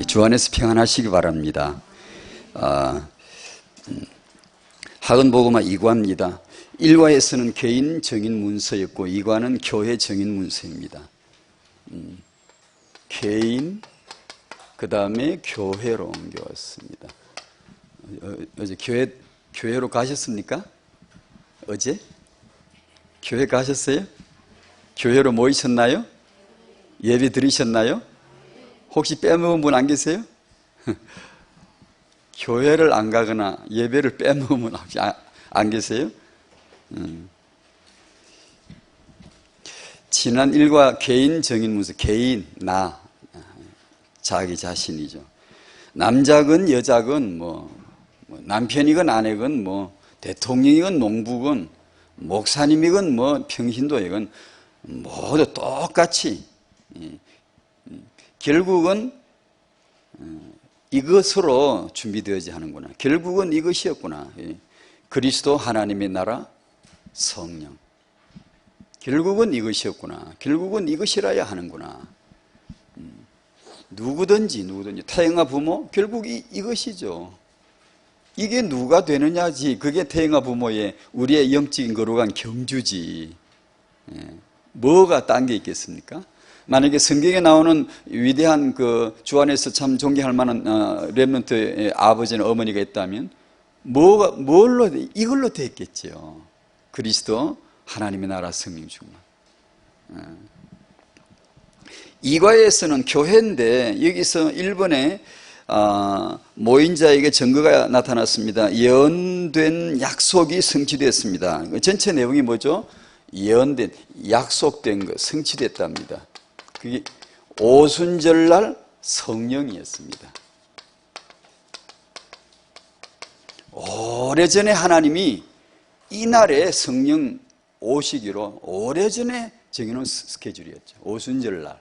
주 안에서 평안하시기 바랍니다. 학은복음화 2과입니다. 1과에서는 개인 정인 문서였고 2과는 교회 정인 문서입니다. 개인, 그 다음에 교회로 옮겨왔습니다. 어제 교회로 가셨습니까? 어제? 교회 가셨어요? 교회로 모이셨나요? 예배 드리셨나요? 혹시 빼먹은 분 안 계세요? 교회를 안 가거나 예배를 빼먹은 분 혹시 안 계세요? 지난 1과 개인 정인 문서, 개인, 나, 자기 자신이죠. 남자건 여자건 남편이건 아내건 대통령이건 농부건 목사님이건 평신도이건 모두 똑같이 결국은 이것으로 준비되어야 하는구나. 결국은 이것이었구나. 그리스도 하나님의 나라 성령. 결국은 이것이었구나. 결국은 이것이라야 하는구나. 누구든지 태영아 부모 결국 이것이죠. 이게 누가 되느냐지. 그게 태영아 부모의 우리의 영적인 거룩한 경주지. 뭐가 딴 게 있겠습니까? 만약에 성경에 나오는 위대한 주 안에서 참 존경할 만한 렘넌트의 아버지나 어머니가 있다면 이걸로 됐겠지요. 그리스도 하나님의 나라 성령 충만. 2과에서는 교회인데 여기서 1번에 모인 자에게 증거가 나타났습니다. 예언된 약속이 성취됐습니다. 전체 내용이 뭐죠? 예언된, 약속된 것, 성취됐답니다. 그게 오순절날 성령이었습니다. 오래전에 하나님이 이날에 성령 오시기로 오래전에 정해놓은 스케줄이었죠. 오순절날.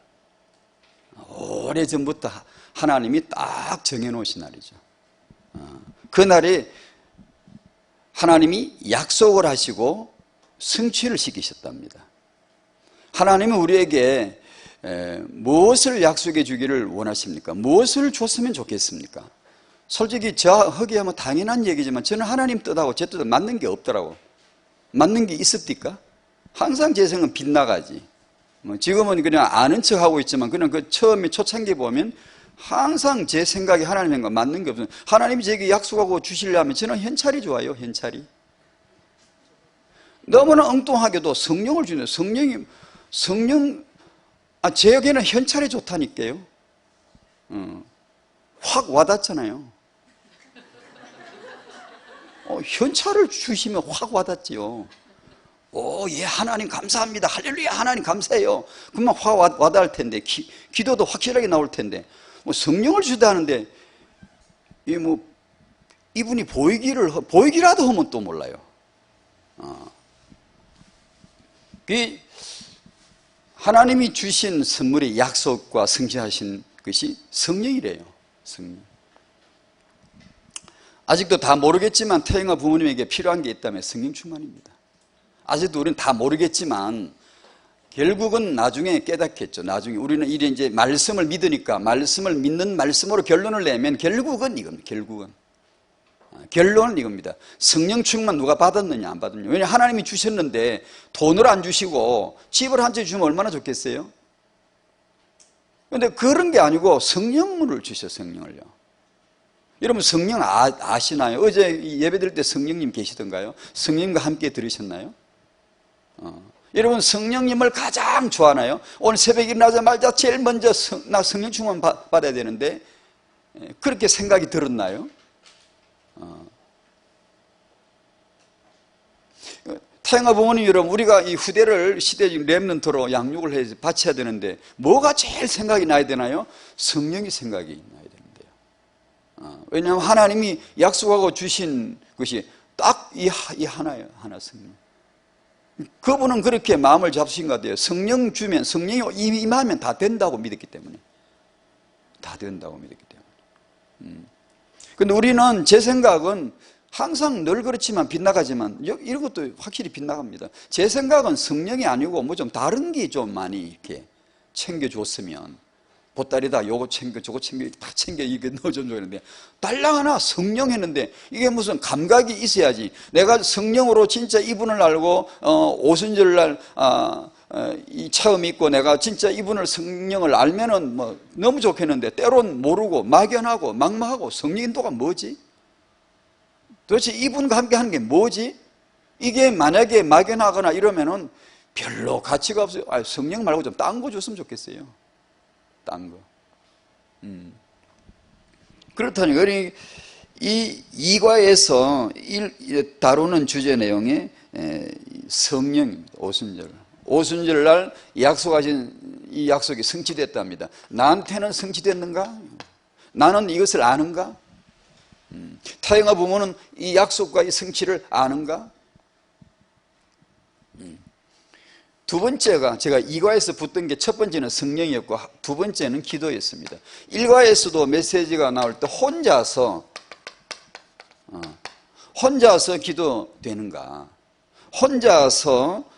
오래전부터 하나님이 딱 정해놓으신 날이죠. 그날에 하나님이 약속을 하시고 성취를 시키셨답니다. 하나님은 우리에게 무엇을 약속해 주기를 원하십니까? 무엇을 줬으면 좋겠습니까? 솔직히 허기하면 당연한 얘기지만 저는 하나님 뜻하고 제 뜻은 맞는 게 없더라고. 맞는 게 있습니까? 항상 제 생각은 빗나가지. 지금은 그냥 아는 척 하고 있지만 그냥 처음에 초창기 보면 항상 제 생각이 하나님과 맞는 게 없어요. 하나님이 제게 약속하고 주시려면 저는 현찰이 좋아요. 현찰이. 너무나 엉뚱하게도 성령을 주네요. 성령, 제에게는 현찰이 좋다니까요. 확 와닿잖아요. 현찰을 주시면 확 와닿지요. 예, 하나님 감사합니다. 할렐루야, 하나님 감사해요. 그러면 확 와닿을 텐데, 기도도 확실하게 나올 텐데, 성령을 주다는데, 이분이 보이기라도 하면 또 몰라요. 하나님이 주신 선물의 약속과 성취하신 것이 성령이래요. 성령. 아직도 다 모르겠지만 태영아 부모님에게 필요한 게 있다면 성령 충만입니다. 아직도 우리는 다 모르겠지만 결국은 나중에 깨닫겠죠. 나중에 우리는 이제 말씀을 믿으니까 말씀을 믿는 말씀으로 결론을 내면 결국은 이겁니다. 결론은 이겁니다. 성령 충만 누가 받았느냐 안 받았느냐. 왜냐하면 하나님이 주셨는데 돈을 안 주시고 집을 한 채 주면 얼마나 좋겠어요? 그런데 그런 게 아니고 성령을 주셔. 성령을요. 여러분 성령 아시나요? 어제 예배 드릴 때 성령님 계시던가요? 성령님과 함께 들으셨나요? 여러분 성령님을 가장 좋아하나요? 오늘 새벽에 일어나자마자 제일 먼저 나 성령 충만 받아야 되는데 그렇게 생각이 들었나요? 태영아 부모님 여러분, 우리가 이 후대를 시대적 렘넌트로 양육을 해서 바쳐야 되는데 뭐가 제일 생각이 나야 되나요? 성령이 생각이 나야 되는데요. 왜냐하면 하나님이 약속하고 주신 것이 딱 이 하나예요. 하나 성령. 그분은 그렇게 마음을 잡으신 것 같아요. 성령 주면, 성령이 임하면 다 된다고 믿었기 때문에. 다 된다고 믿었기 때문에. 근데 우리는, 제 생각은 항상 늘 그렇지만 빗나가지만 이런 것도 확실히 빗나갑니다. 제 생각은 성령이 아니고 좀 다른 게 좀 많이 이렇게 챙겨줬으면 보따리다 요거 챙겨 저거 챙겨 다 챙겨 이게 넣어줘 했는데 달랑 하나 성령 했는데 이게 무슨 감각이 있어야지. 내가 성령으로 진짜 이분을 알고 오순절 날 이 처음 있고 내가 진짜 이분을 성령을 알면은 뭐 너무 좋겠는데 때론 모르고 막연하고 막막하고 성령 인도가 뭐지? 도대체 이분과 함께 하는 게 뭐지? 이게 만약에 막연하거나 이러면은 별로 가치가 없어요. 성령 말고 좀 딴 거 줬으면 좋겠어요. 딴 거. 그렇다니까 이 이과에서 다루는 주제 내용이 성령입니다. 오순절 날 약속하신 이 약속이 성취됐답니다. 나한테는 성취됐는가? 나는 이것을 아는가? 타영아 부모는 이 약속과 이 성취를 아는가? 두 번째가 제가 2과에서 붙던 게 첫 번째는 성령이었고 두 번째는 기도였습니다. 1과에서도 메시지가 나올 때 혼자서 기도되는가? 혼자서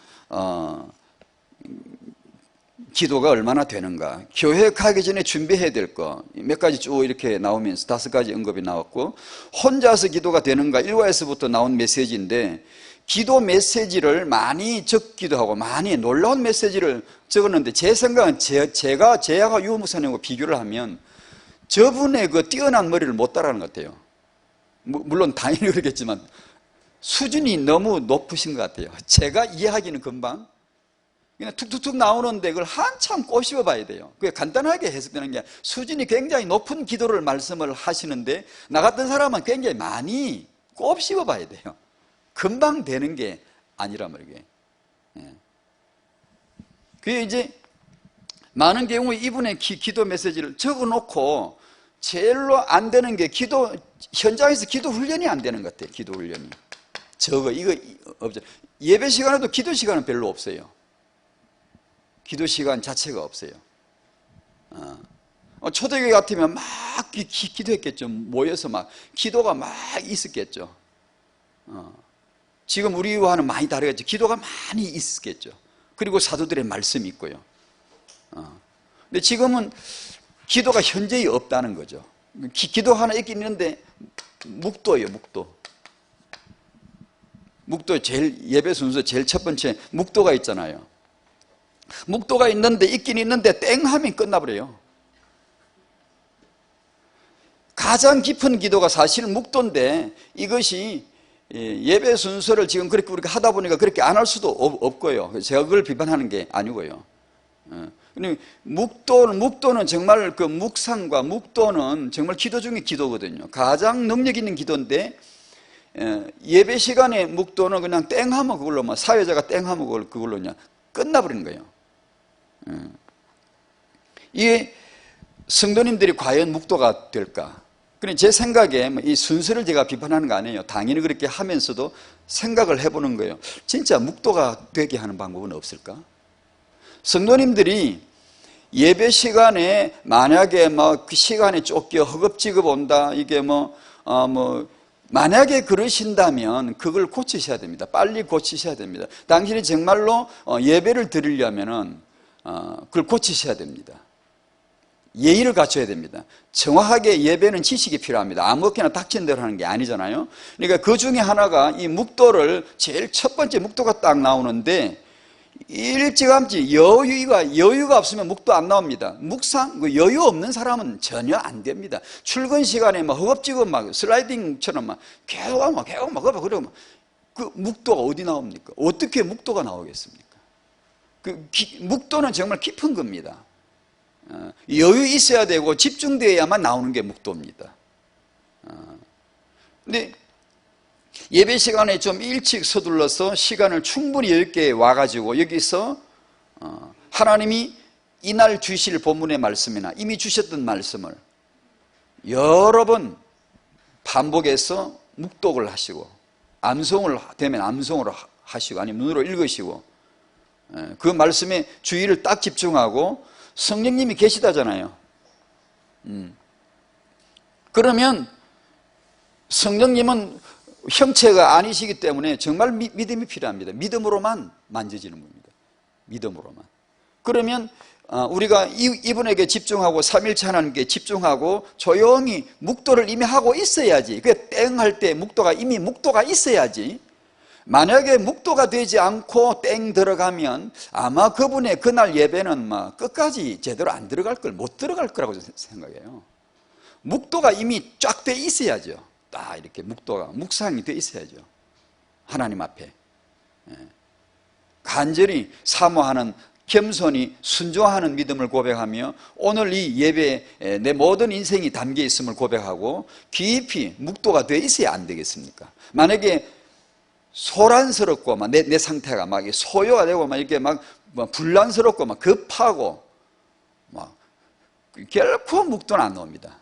기도가 얼마나 되는가? 교회 가기 전에 준비해야 될 거 몇 가지 쭉 이렇게 나오면서 5가지 언급이 나왔고 혼자서 기도가 되는가? 1과에서부터 나온 메시지인데 기도 메시지를 많이 적기도 하고 많이 놀라운 메시지를 적었는데 제 생각은 제가 유 목사님하고 비교를 하면 저분의 그 뛰어난 머리를 못 따라하는 것 같아요. 물론 당연히 그렇겠지만 수준이 너무 높으신 것 같아요. 제가 이해하기는 금방 그냥 툭툭툭 나오는데 그걸 한참 꼬집어 봐야 돼요. 그게 간단하게 해석되는 게 수준이 굉장히 높은 기도를 말씀을 하시는데 나 같은 사람은 굉장히 많이 꼬집어 봐야 돼요. 금방 되는 게 아니란 말이에요. 그게 이제 많은 경우에 이분의 기도 메시지를 적어놓고 제일로 안 되는 게 현장에서 기도 훈련이 안 되는 것 같아요. 기도 훈련이. 이거 없죠. 예배 시간에도 기도 시간은 별로 없어요. 기도 시간 자체가 없어요. 초대교회 같으면 막 기도했겠죠. 모여서 막 기도가 막 있었겠죠. 지금 우리와는 많이 다르겠죠. 기도가 많이 있었겠죠. 그리고 사도들의 말씀이 있고요. 근데 지금은 기도가 현저히 없다는 거죠. 기도 하나 있긴 있는데 묵도예요. 묵도 제일 예배 순서 제일 첫 번째 묵도가 있잖아요. 묵도가 있긴 있는데 땡 하면 끝나버려요. 가장 깊은 기도가 사실 묵도인데 이것이 예배 순서를 지금 그렇게 우리가 하다 보니까 그렇게 안 할 수도 없고요. 제가 그걸 비판하는 게 아니고요. 묵도는 정말 그 묵상과 묵도는 정말 기도 중에 기도거든요. 가장 능력 있는 기도인데 예배 시간에 묵도는 그냥 땡하면 그걸로 사회자가 땡하면 그걸로 그냥 끝나버리는 거예요. 이게 성도님들이 과연 묵도가 될까? 그러니 제 생각에 이 순서를 제가 비판하는 거 아니에요. 당연히 그렇게 하면서도 생각을 해보는 거예요. 진짜 묵도가 되게 하는 방법은 없을까? 성도님들이 예배 시간에 만약에 그 시간에 쫓겨 허겁지겁 온다. 이게 만약에 그러신다면 그걸 고치셔야 됩니다. 빨리 고치셔야 됩니다. 당신이 정말로 예배를 드리려면은 그걸 고치셔야 됩니다. 예의를 갖춰야 됩니다. 정확하게 예배는 지식이 필요합니다. 아무렇게나 닥친 대로 하는 게 아니잖아요. 그러니까 그 중에 하나가 이 묵도를 제일 첫 번째 묵도가 딱 나오는데 일찌감치 여유가 없으면 묵도 안 나옵니다. 묵상, 여유 없는 사람은 전혀 안 됩니다. 출근 시간에 허겁지겁 슬라이딩처럼 계속 그러고 그 묵도가 어디 나옵니까? 어떻게 묵도가 나오겠습니까? 묵도는 정말 깊은 겁니다. 여유 있어야 되고 집중되어야만 나오는 게 묵도입니다. 근데 예배 시간에 좀 일찍 서둘러서 시간을 충분히 여유 있게 와가지고 여기서 하나님이 이날 주실 본문의 말씀이나 이미 주셨던 말씀을 여러 번 반복해서 묵독을 하시고 암송을 되면 암송으로 하시고 아니면 눈으로 읽으시고 그 말씀에 주의를 딱 집중하고 성령님이 계시다잖아요. 그러면 성령님은 형체가 아니시기 때문에 정말 믿음이 필요합니다. 믿음으로만 만져지는 겁니다. 믿음으로만. 그러면 우리가 이분에게 집중하고 삼일체 하나님께 집중하고 조용히 묵도를 이미 하고 있어야지. 그 땡 할 때 이미 묵도가 있어야지. 만약에 묵도가 되지 않고 땡 들어가면 아마 그분의 그날 예배는 막 끝까지 제대로 안 들어갈 못 들어갈 거라고 생각해요. 묵도가 이미 쫙 돼 있어야죠. 딱 이렇게 묵상이 돼 있어야죠. 하나님 앞에 간절히 사모하는, 겸손히 순종하는 믿음을 고백하며 오늘 이 예배에 내 모든 인생이 담겨 있음을 고백하고 깊이 묵도가 돼 있어야 안 되겠습니까? 만약에 소란스럽고 내 상태가 막 소요가 되고 막 이렇게 막 분란스럽고 막 급하고 막 결코 묵도는 안 나옵니다.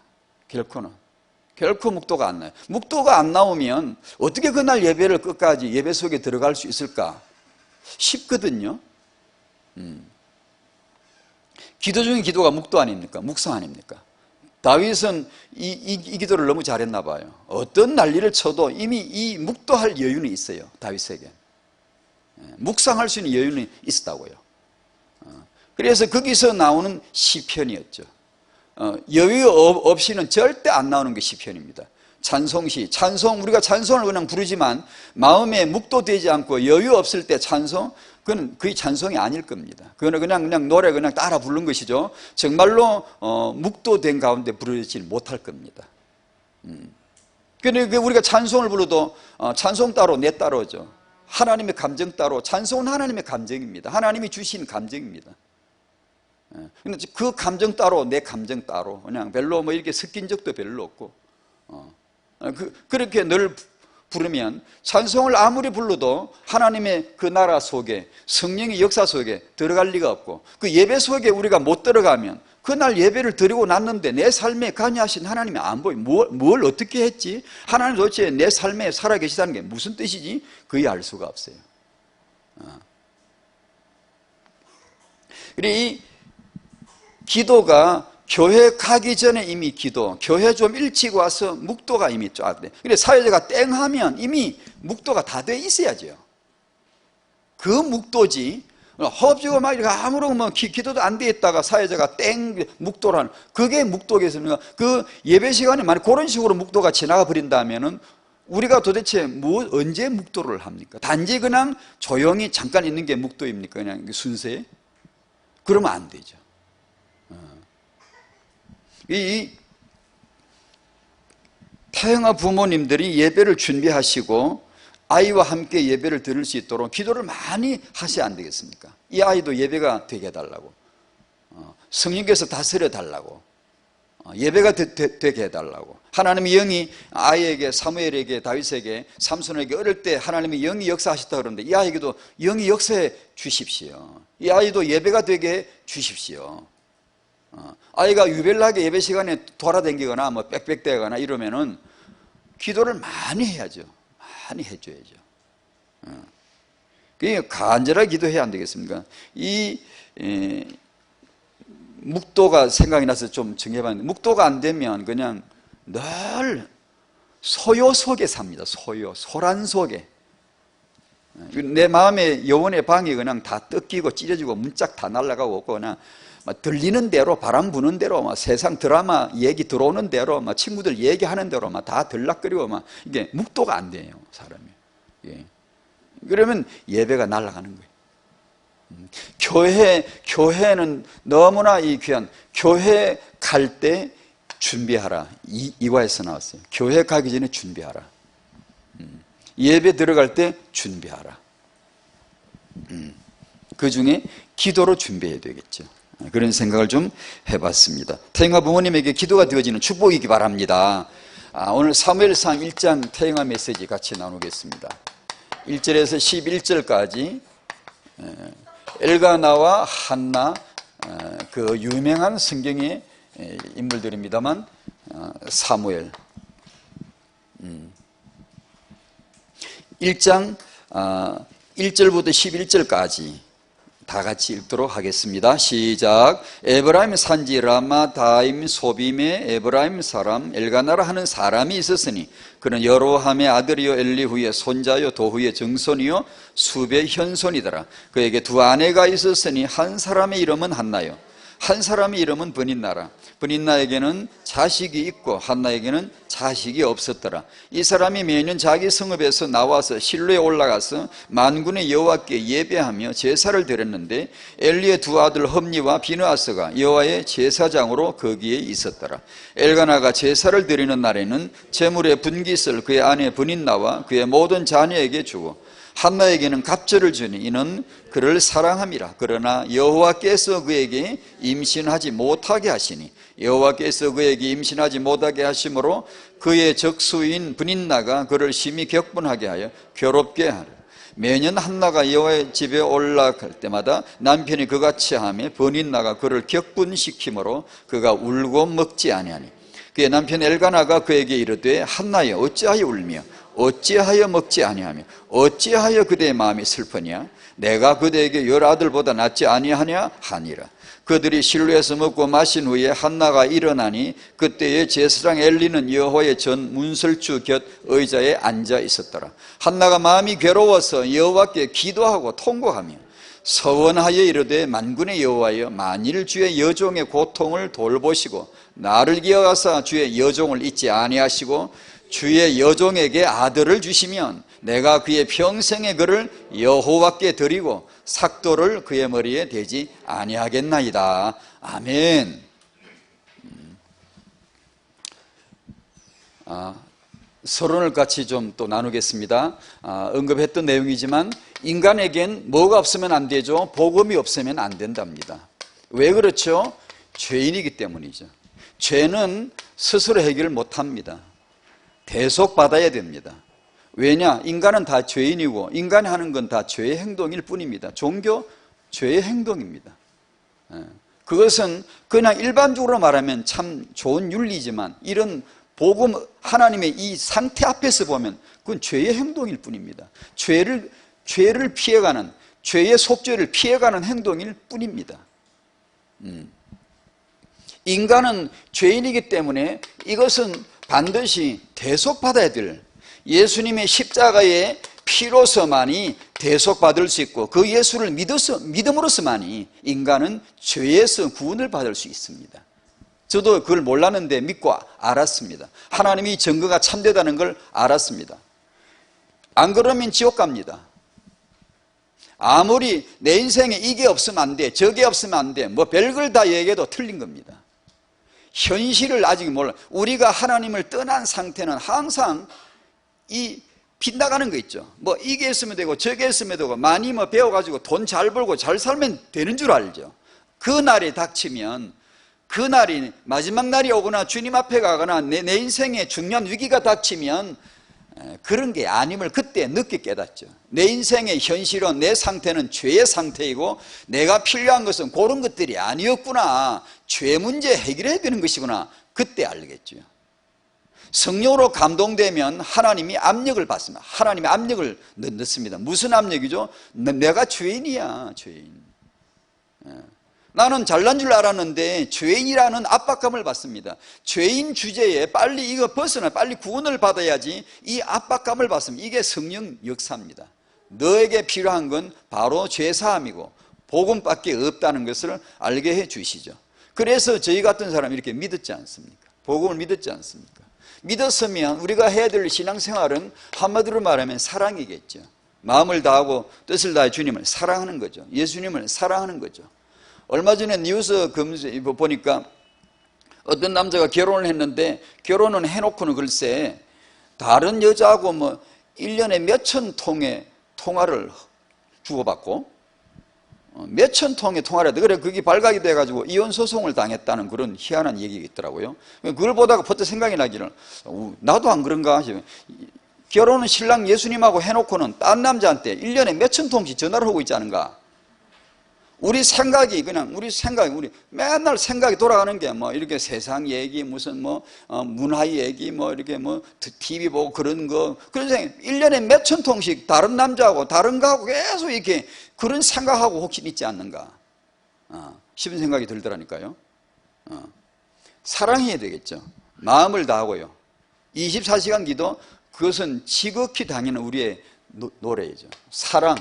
결코 묵도가 안 나요. 묵도가 안 나오면 어떻게 그날 예배를 끝까지 예배 속에 들어갈 수 있을까? 쉽거든요. 기도 중에 기도가 묵도 아닙니까? 묵상 아닙니까? 다윗은 이 기도를 너무 잘했나 봐요. 어떤 난리를 쳐도 이미 이 묵도할 여유는 있어요. 다윗에게 묵상할 수 있는 여유는 있었다고요. 그래서 거기서 나오는 시편이었죠. 여유 없이는 절대 안 나오는 게 시편입니다. 찬송시, 우리가 찬송을 그냥 부르지만 마음에 묵도되지 않고 여유 없을 때 찬송, 그건 거의 찬송이 아닐 겁니다. 그거는 그냥 노래 그냥 따라 부른 것이죠. 정말로 묵도된 가운데 부르지 못할 겁니다. 그러니까 우리가 찬송을 불러도 찬송 따로 내 따로죠. 하나님의 감정 따로, 찬송은 하나님의 감정입니다. 하나님이 주신 감정입니다. 근데 그 감정 따로 내 감정 따로 그냥 별로 이렇게 섞인 적도 별로 없고 그렇게 늘 부르면 찬송을 아무리 불러도 하나님의 그 나라 속에 성령의 역사 속에 들어갈 리가 없고 그 예배 속에 우리가 못 들어가면 그날 예배를 드리고 났는데 내 삶에 관여하신 하나님이 안 보여. 뭘 어떻게 했지? 하나님 도대체 내 삶에 살아계시다는 게 무슨 뜻이지? 거의 알 수가 없어요. 그리고 이 기도가 교회 가기 전에 이미 교회 좀 일찍 와서 묵도가 이미 쫙 돼. 근데 사회자가 땡 하면 이미 묵도가 다 돼 있어야죠. 그 묵도지. 허업지고 막 이렇게 아무런 기도도 안 돼 있다가 사회자가 땡 묵도라는 그게 묵도겠습니까? 그 예배 시간에 만약 그런 식으로 묵도가 지나가 버린다면은 우리가 도대체 언제 묵도를 합니까? 단지 그냥 조용히 잠깐 있는 게 묵도입니까? 그냥 순서에? 그러면 안 되죠. 이 태영아 부모님들이 예배를 준비하시고 아이와 함께 예배를 드릴 수 있도록 기도를 많이 하셔야 안 되겠습니까? 이 아이도 예배가 되게 해달라고, 성령께서 다스려 달라고, 예배가 되게 해달라고. 하나님의 영이 아이에게, 사무엘에게, 다윗에게, 삼손에게 어릴 때 하나님의 영이 역사하셨다 그러는데 이 아이에게도 영이 역사해 주십시오. 이 아이도 예배가 되게 해 주십시오. 아이가 유별나게 예배 시간에 돌아다니거나 빽빽대거나 이러면은 기도를 많이 해야죠. 많이 해줘야죠. 그게 간절하게 기도해야 안 되겠습니까? 이 묵도가 생각이 나서 좀 정해봤는데 묵도가 안 되면 그냥 늘 소요 속에 삽니다. 소란 속에. 내 마음의 영혼의 방이 그냥 다 뜯기고 찢어지고 문짝 다 날아가고 그냥 들리는 대로 바람 부는 대로 세상 드라마 얘기 들어오는 대로 친구들 얘기하는 대로 다 들락거리고 이게 묵도가 안 돼요, 사람이. 예. 그러면 예배가 날아가는 거예요. 교회는 너무나 이 귀한 교회 갈 때 준비하라. 이과에서 나왔어요. 교회 가기 전에 준비하라. 예배 들어갈 때 준비하라. 그 중에 기도로 준비해야 되겠죠. 그런 생각을 좀 해봤습니다. 태영아 부모님에게 기도가 되어지는 축복이기 바랍니다. 오늘 사무엘상 1장 태영아 메시지 같이 나누겠습니다. 1절에서 11절까지 엘가나와 한나 그 유명한 성경의 인물들입니다만 사무엘 1장 1절부터 11절까지 다 같이 읽도록 하겠습니다. 시작. 에브라임 산지 라마 다임 소빔에 에브라임 사람 엘가나라 하는 사람이 있었으니 그는 여로함의 아들이요 엘리후의 손자요 도후의 증손이요 수베의 현손이더라. 그에게 두 아내가 있었으니 한 사람의 이름은 한나요, 한 사람의 이름은 브닌나라. 브닌나에게는 자식이 있고 한나에게는 자식이 없었더라. 이 사람이 매년 자기 성읍에서 나와서 실로에 올라가서 만군의 여호와께 예배하며 제사를 드렸는데 엘리의 두 아들 험리와 비느하스가 여호와의 제사장으로 거기에 있었더라. 엘가나가 제사를 드리는 날에는 제물의 분깃을 그의 아내 브닌나와 그의 모든 자녀에게 주고 한나에게는 갑절을 주니 이는 그를 사랑함이라. 그러나 여호와께서 그에게 임신하지 못하게 하시니 여호와께서 그에게 임신하지 못하게 하심으로 그의 적수인 브닌나가 그를 심히 격분하게 하여 괴롭게 하라. 매년 한나가 여호와의 집에 올라갈 때마다 남편이 그같이 하며 브닌나가 그를 격분시키므로 그가 울고 먹지 아니하니 그의 남편 엘가나가 그에게 이르되 한나여 어찌하여 울며 어찌하여 먹지 아니하며 어찌하여 그대의 마음이 슬프냐? 내가 그대에게 열 아들보다 낫지 아니하냐 하니라. 그들이 실로에서 먹고 마신 후에 한나가 일어나니 그때의 제사장 엘리는 여호와의 전 문설주 곁 의자에 앉아 있었더라. 한나가 마음이 괴로워서 여호와께 기도하고 통곡하며 서원하여 이르되 만군의 여호와여 만일 주의 여종의 고통을 돌보시고 나를 기억하사 주의 여종을 잊지 아니하시고 주의 여종에게 아들을 주시면 내가 그의 평생의 그를 여호와께 드리고 삭도를 그의 머리에 대지 아니하겠나이다. 아멘. 서론을 같이 좀 또 나누겠습니다. 언급했던 내용이지만 인간에겐 뭐가 없으면 안 되죠? 복음이 없으면 안 된답니다. 왜 그렇죠? 죄인이기 때문이죠. 죄는 스스로 해결을 못합니다. 대속받아야 됩니다. 왜냐? 인간은 다 죄인이고 인간이 하는 건 다 죄의 행동일 뿐입니다. 종교, 죄의 행동입니다. 그것은 그냥 일반적으로 말하면 참 좋은 윤리지만 이런 복음 하나님의 이 상태 앞에서 보면 그건 죄의 행동일 뿐입니다. 죄를 피해가는, 죄의 속죄를 피해가는 행동일 뿐입니다. 인간은 죄인이기 때문에 이것은 반드시 대속받아야 될, 예수님의 십자가의 피로서만이 대속받을 수 있고 그 예수를 믿음으로서만이 인간은 죄에서 구원을 받을 수 있습니다. 저도 그걸 몰랐는데 믿고 알았습니다. 하나님이 증거가 참되다는 걸 알았습니다. 안 그러면 지옥 갑니다. 아무리 내 인생에 이게 없으면 안 돼, 저게 없으면 안 돼, 뭐 별걸 다 얘기해도 틀린 겁니다. 현실을 아직 몰라. 우리가 하나님을 떠난 상태는 항상 이 빗나가는 거 있죠. 뭐 이게 있으면 되고 저게 있으면 되고 많이 뭐 배워가지고 돈 잘 벌고 잘 살면 되는 줄 알죠. 그 날이 닥치면, 그 날이 마지막 날이 오거나 주님 앞에 가거나 내 인생에 중요한 위기가 닥치면 그런 게 아님을 그때 늦게 깨닫죠. 내 인생의 현실은, 내 상태는 죄의 상태이고 내가 필요한 것은 그런 것들이 아니었구나, 죄 문제 해결해야 되는 것이구나, 그때 알겠죠. 성령으로 감동되면 하나님이 압력을 받습니다. 하나님이 압력을 넣습니다. 무슨 압력이죠? 내가 죄인이야, 죄인. 나는 잘난 줄 알았는데 죄인이라는 압박감을 받습니다. 죄인 주제에 빨리 이거 벗어나, 빨리 구원을 받아야지, 이 압박감을 받습니다. 이게 성령 역사입니다. 너에게 필요한 건 바로 죄사함이고 복음밖에 없다는 것을 알게 해 주시죠. 그래서 저희 같은 사람이 이렇게 믿었지 않습니까? 복음을 믿었지 않습니까? 믿었으면 우리가 해야 될 신앙생활은 한마디로 말하면 사랑이겠죠. 마음을 다하고 뜻을 다해 주님을 사랑하는 거죠. 예수님을 사랑하는 거죠. 얼마 전에 뉴스 보니까 어떤 남자가 결혼을 했는데, 결혼은 해놓고는 글쎄 다른 여자하고 뭐 1년에 몇천 통의 통화를 주고받고 몇천 통의 통화를 해도, 그래 그게 발각이 돼가지고 이혼 소송을 당했다는 그런 희한한 얘기가 있더라고요. 그걸 보다가 퍼뜩 생각이 나기를, 나도 안 그런가 싶어요. 결혼은 신랑 예수님하고 해놓고는 딴 남자한테 1년에 몇천 통씩 전화를 하고 있지 않은가. 우리 생각이 우리 맨날 생각이 돌아가는 게 뭐 이렇게 세상 얘기, 무슨 뭐 문화 얘기, 뭐 이렇게 뭐 TV 보고 그런 거, 그래서 1년에 몇천 통씩 다른 남자하고 다른 거하고 계속 이렇게 그런 생각하고 혹시 있지 않는가 싶은 생각이 들더라니까요. 사랑해야 되겠죠. 마음을 다하고요. 24시간 기도, 그것은 지극히 당연한 우리의 노래이죠. 사랑.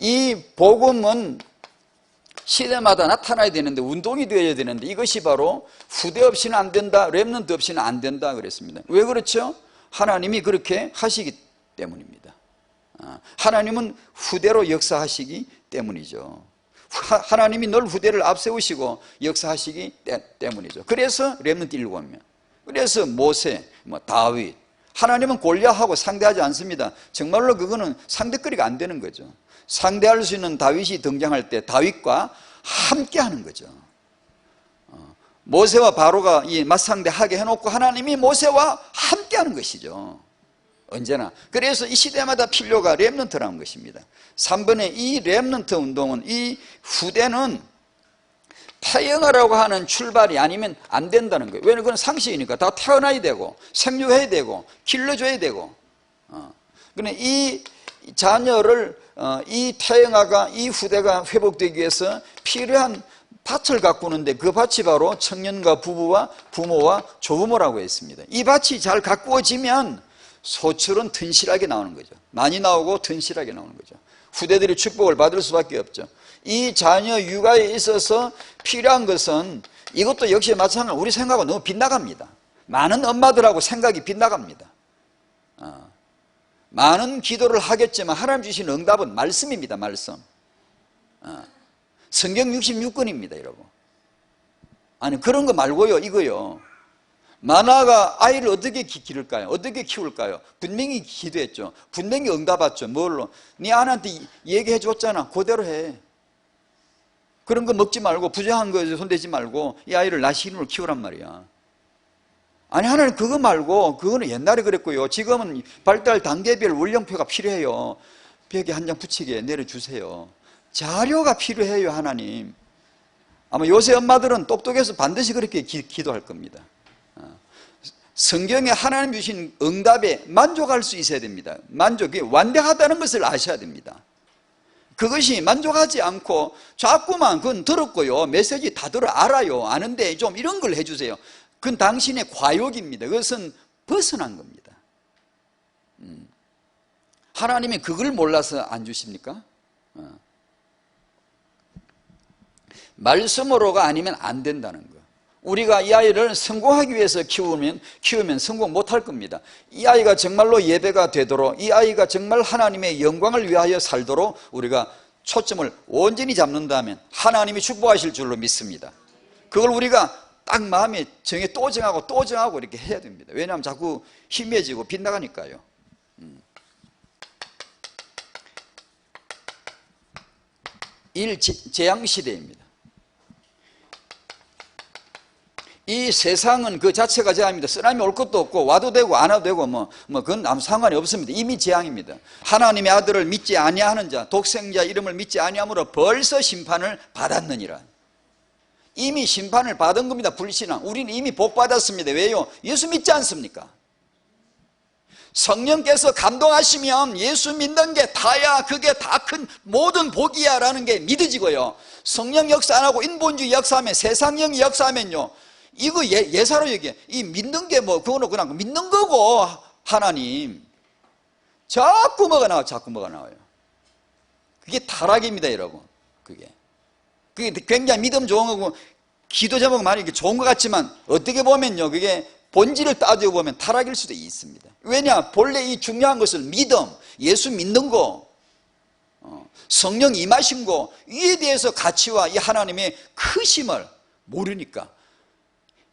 이 복음은 시대마다 나타나야 되는데, 운동이 되어야 되는데, 이것이 바로 후대 없이는 안 된다, 렘넌트 없이는 안 된다 그랬습니다. 왜 그렇죠? 하나님이 그렇게 하시기 때문입니다. 하나님은 후대로 역사하시기 때문이죠. 하나님이 늘 후대를 앞세우시고 역사하시기 때문이죠. 그래서 렘넌트 7명, 그래서 모세, 다윗. 하나님은 골리앗하고 상대하지 않습니다. 정말로 그거는 상대거리가 안 되는 거죠. 상대할 수 있는 다윗이 등장할 때 다윗과 함께 하는 거죠. 모세와 바로가 이 맞상대하게 해놓고 하나님이 모세와 함께 하는 것이죠. 언제나. 그래서 이 시대마다 필요가 렘넌트라는 것입니다. 3번의 이 렘넌트 운동은, 이 후대는 태어나라고 하는 출발이 아니면 안 된다는 거예요. 왜냐하면 그건 상식이니까. 다 태어나야 되고 생육해야 되고 길러줘야 되고. 그런데 이 자녀를, 이 태영아가, 이 후대가 회복되기 위해서 필요한 밭을 가꾸는데, 그 밭이 바로 청년과 부부와 부모와 조부모라고 했습니다. 이 밭이 잘 가꾸어지면 소출은 튼실하게 나오는 거죠. 많이 나오고 튼실하게 나오는 거죠. 후대들이 축복을 받을 수밖에 없죠. 이 자녀 육아에 있어서 필요한 것은, 이것도 역시 마찬가지로 우리 생각은 너무 빗나갑니다. 많은 엄마들하고 생각이 빗나갑니다. 많은 기도를 하겠지만 하나님 주신 응답은 말씀입니다. 말씀. 성경 66권입니다 여러분. 아니 그런 거 말고요, 이거요. 만화가 아이를 어떻게 기를까요? 어떻게 키울까요? 분명히 기도했죠. 분명히 응답 왔죠. 뭘로? 네 아내한테 얘기해 줬잖아. 그대로 해. 그런 거 먹지 말고, 부정한 거에 손대지 말고 이 아이를 나시인으로 키우란 말이야. 아니 하나님 그거 말고, 그거는 옛날에 그랬고요. 지금은 발달 단계별 원령표가 필요해요. 벽에 한 장 붙이게 내려주세요. 자료가 필요해요. 하나님. 아마 요새 엄마들은 똑똑해서 반드시 그렇게 기도할 겁니다. 성경에 하나님 주신 응답에 만족할 수 있어야 됩니다. 만족이 완벽하다는 것을 아셔야 됩니다. 그것이 만족하지 않고 자꾸만 그건 들었고요, 메시지 다 알아요, 아는데 좀 이런 걸 해주세요. 그건 당신의 과욕입니다. 그것은 벗어난 겁니다. 하나님이 그걸 몰라서 안 주십니까? 말씀으로가 아니면 안 된다는 거. 우리가 이 아이를 성공하기 위해서 키우면 성공 못할 겁니다. 이 아이가 정말로 예배가 되도록, 이 아이가 정말 하나님의 영광을 위하여 살도록 우리가 초점을 온전히 잡는다면 하나님이 축복하실 줄로 믿습니다. 그걸 우리가 딱 마음에 정해 또 정하고 이렇게 해야 됩니다. 왜냐하면 자꾸 희미해지고 빗나가니까요. 재앙시대입니다. 이 세상은 그 자체가 재앙입니다. 쓰나미 올 것도 없고 와도 되고 안 와도 되고 그건 아무 상관이 없습니다. 이미 재앙입니다. 하나님의 아들을 믿지 아니하는 자, 독생자 이름을 믿지 아니함으로 벌써 심판을 받았느니라. 이미 심판을 받은 겁니다. 불신앙. 우리는 이미 복 받았습니다. 왜요? 예수 믿지 않습니까? 성령께서 감동하시면 예수 믿는 게 다야, 그게 다 큰 모든 복이야 라는 게 믿어지고요. 성령 역사 안 하고 인본주의 역사하면, 세상령이 역사하면요, 이거 예사로 얘기해. 이 믿는 게 그거는 그냥 믿는 거고, 하나님. 자꾸 뭐가 나와요. 그게 타락입니다, 여러분. 그게 굉장히 믿음 좋은 거고, 기도 제목 많이 좋은 것 같지만, 어떻게 보면요, 그게 본질을 따지고 보면 타락일 수도 있습니다. 왜냐? 본래 이 중요한 것을 믿음, 예수 믿는 거, 성령 임하신 거, 이에 대해서 가치와 이 하나님의 크심을 모르니까,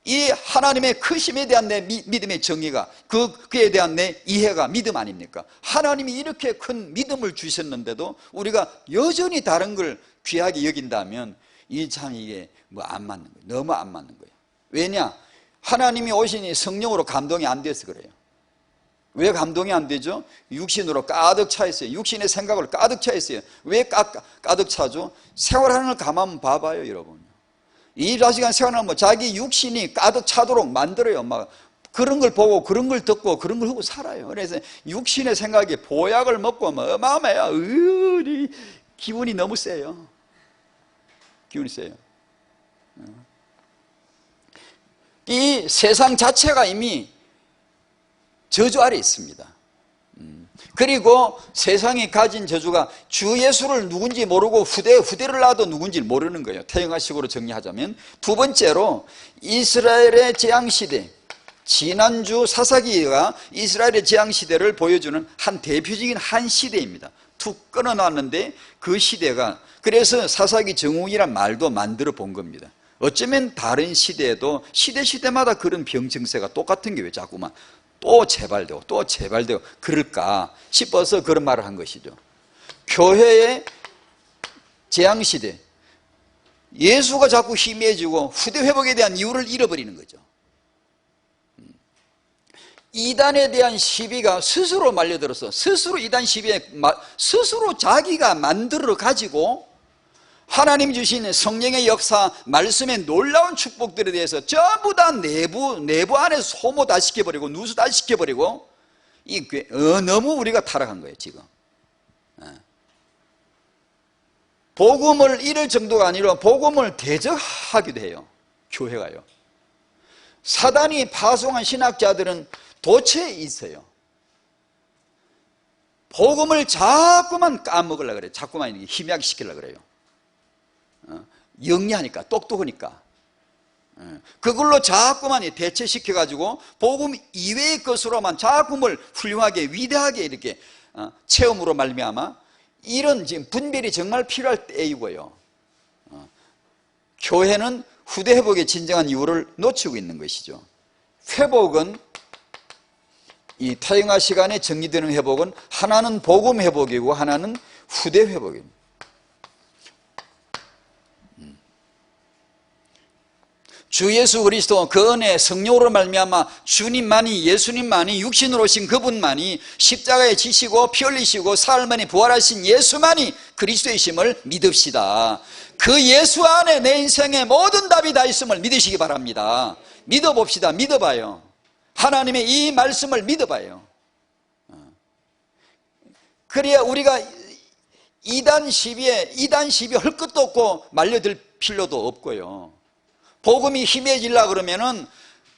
이 하나님의 크심에 대한 내 믿음의 정의가, 그에 대한 내 이해가 믿음 아닙니까? 하나님이 이렇게 큰 믿음을 주셨는데도 우리가 여전히 다른 걸 귀하게 여긴다면 이게 안 맞는 거예요. 너무 안 맞는 거예요. 왜냐? 하나님이 오시니 성령으로 감동이 안 돼서 그래요. 왜 감동이 안 되죠? 육신으로 가득 차 있어요. 육신의 생각으로 가득 차 있어요. 왜 가득 차죠? 생활하는 걸 가만 봐봐요, 여러분. 24시간 생활하면 자기 육신이 가득 차도록 만들어요. 막 그런 걸 보고 그런 걸 듣고 그런 걸 하고 살아요. 그래서 육신의 생각에 보약을 먹고 뭐 어마어마해요. 기분이 너무 세요. 기분이 세요. 이 세상 자체가 이미 저주 아래 있습니다. 그리고 세상이 가진 저주가 주 예수를 누군지 모르고 후대를 놔도 누군지 모르는 거예요. 태영아식으로 정리하자면. 두 번째로 이스라엘의 재앙시대, 지난주 사사기가 이스라엘의 재앙시대를 보여주는 한 대표적인 한 시대입니다. 툭 끊어놨는데 그 시대가, 그래서 사사기 정후이란 말도 만들어 본 겁니다. 어쩌면 다른 시대에도 시대마다 그런 병 증세가 똑같은 게 왜 자꾸만 또 재발되고 또 재발되고 그럴까 싶어서 그런 말을 한 것이죠. 교회의 재앙시대, 예수가 자꾸 희미해지고 후대 회복에 대한 이유를 잃어버리는 거죠. 이단에 대한 시비가 스스로 말려들어서 스스로 이단 시비에 스스로 자기가 만들어 가지고 하나님 주신 성령의 역사, 말씀의 놀라운 축복들에 대해서 전부 다 내부 안에 소모 다 시켜버리고 누수 다 시켜버리고 너무 우리가 타락한 거예요 지금. 복음을 잃을 정도가 아니라 복음을 대적하기도 해요, 교회가요. 사단이 파송한 신학자들은 도처에 있어요. 복음을 자꾸만 까먹으려고 그래요. 자꾸만 희미하게 시키려고 그래요. 영리하니까, 똑똑하니까. 그걸로 자꾸만 대체시켜가지고 복음 이외의 것으로만 자꾸 뭘 훌륭하게 위대하게 이렇게 체험으로 말미암아 이런 지금 분별이 정말 필요할 때이고요. 교회는 후대 회복의 진정한 이유를 놓치고 있는 것이죠. 회복은, 이 타영아 시간에 정리되는 회복은 하나는 복음 회복이고 하나는 후대 회복입니다. 주 예수 그리스도 그 은혜 성령으로 말미암아 주님만이, 예수님만이, 육신으로 오신 그분만이, 십자가에 지시고 피 흘리시고 사흘 만에 부활하신 예수만이 그리스도이심을 믿읍시다. 그 예수 안에 내 인생의 모든 답이 다 있음을 믿으시기 바랍니다. 믿어봅시다. 믿어봐요. 하나님의 이 말씀을 믿어봐요. 그래야 우리가 이단 시비 할 것도 없고 말려들 필요도 없고요. 복음이 희미해지려고 그러면은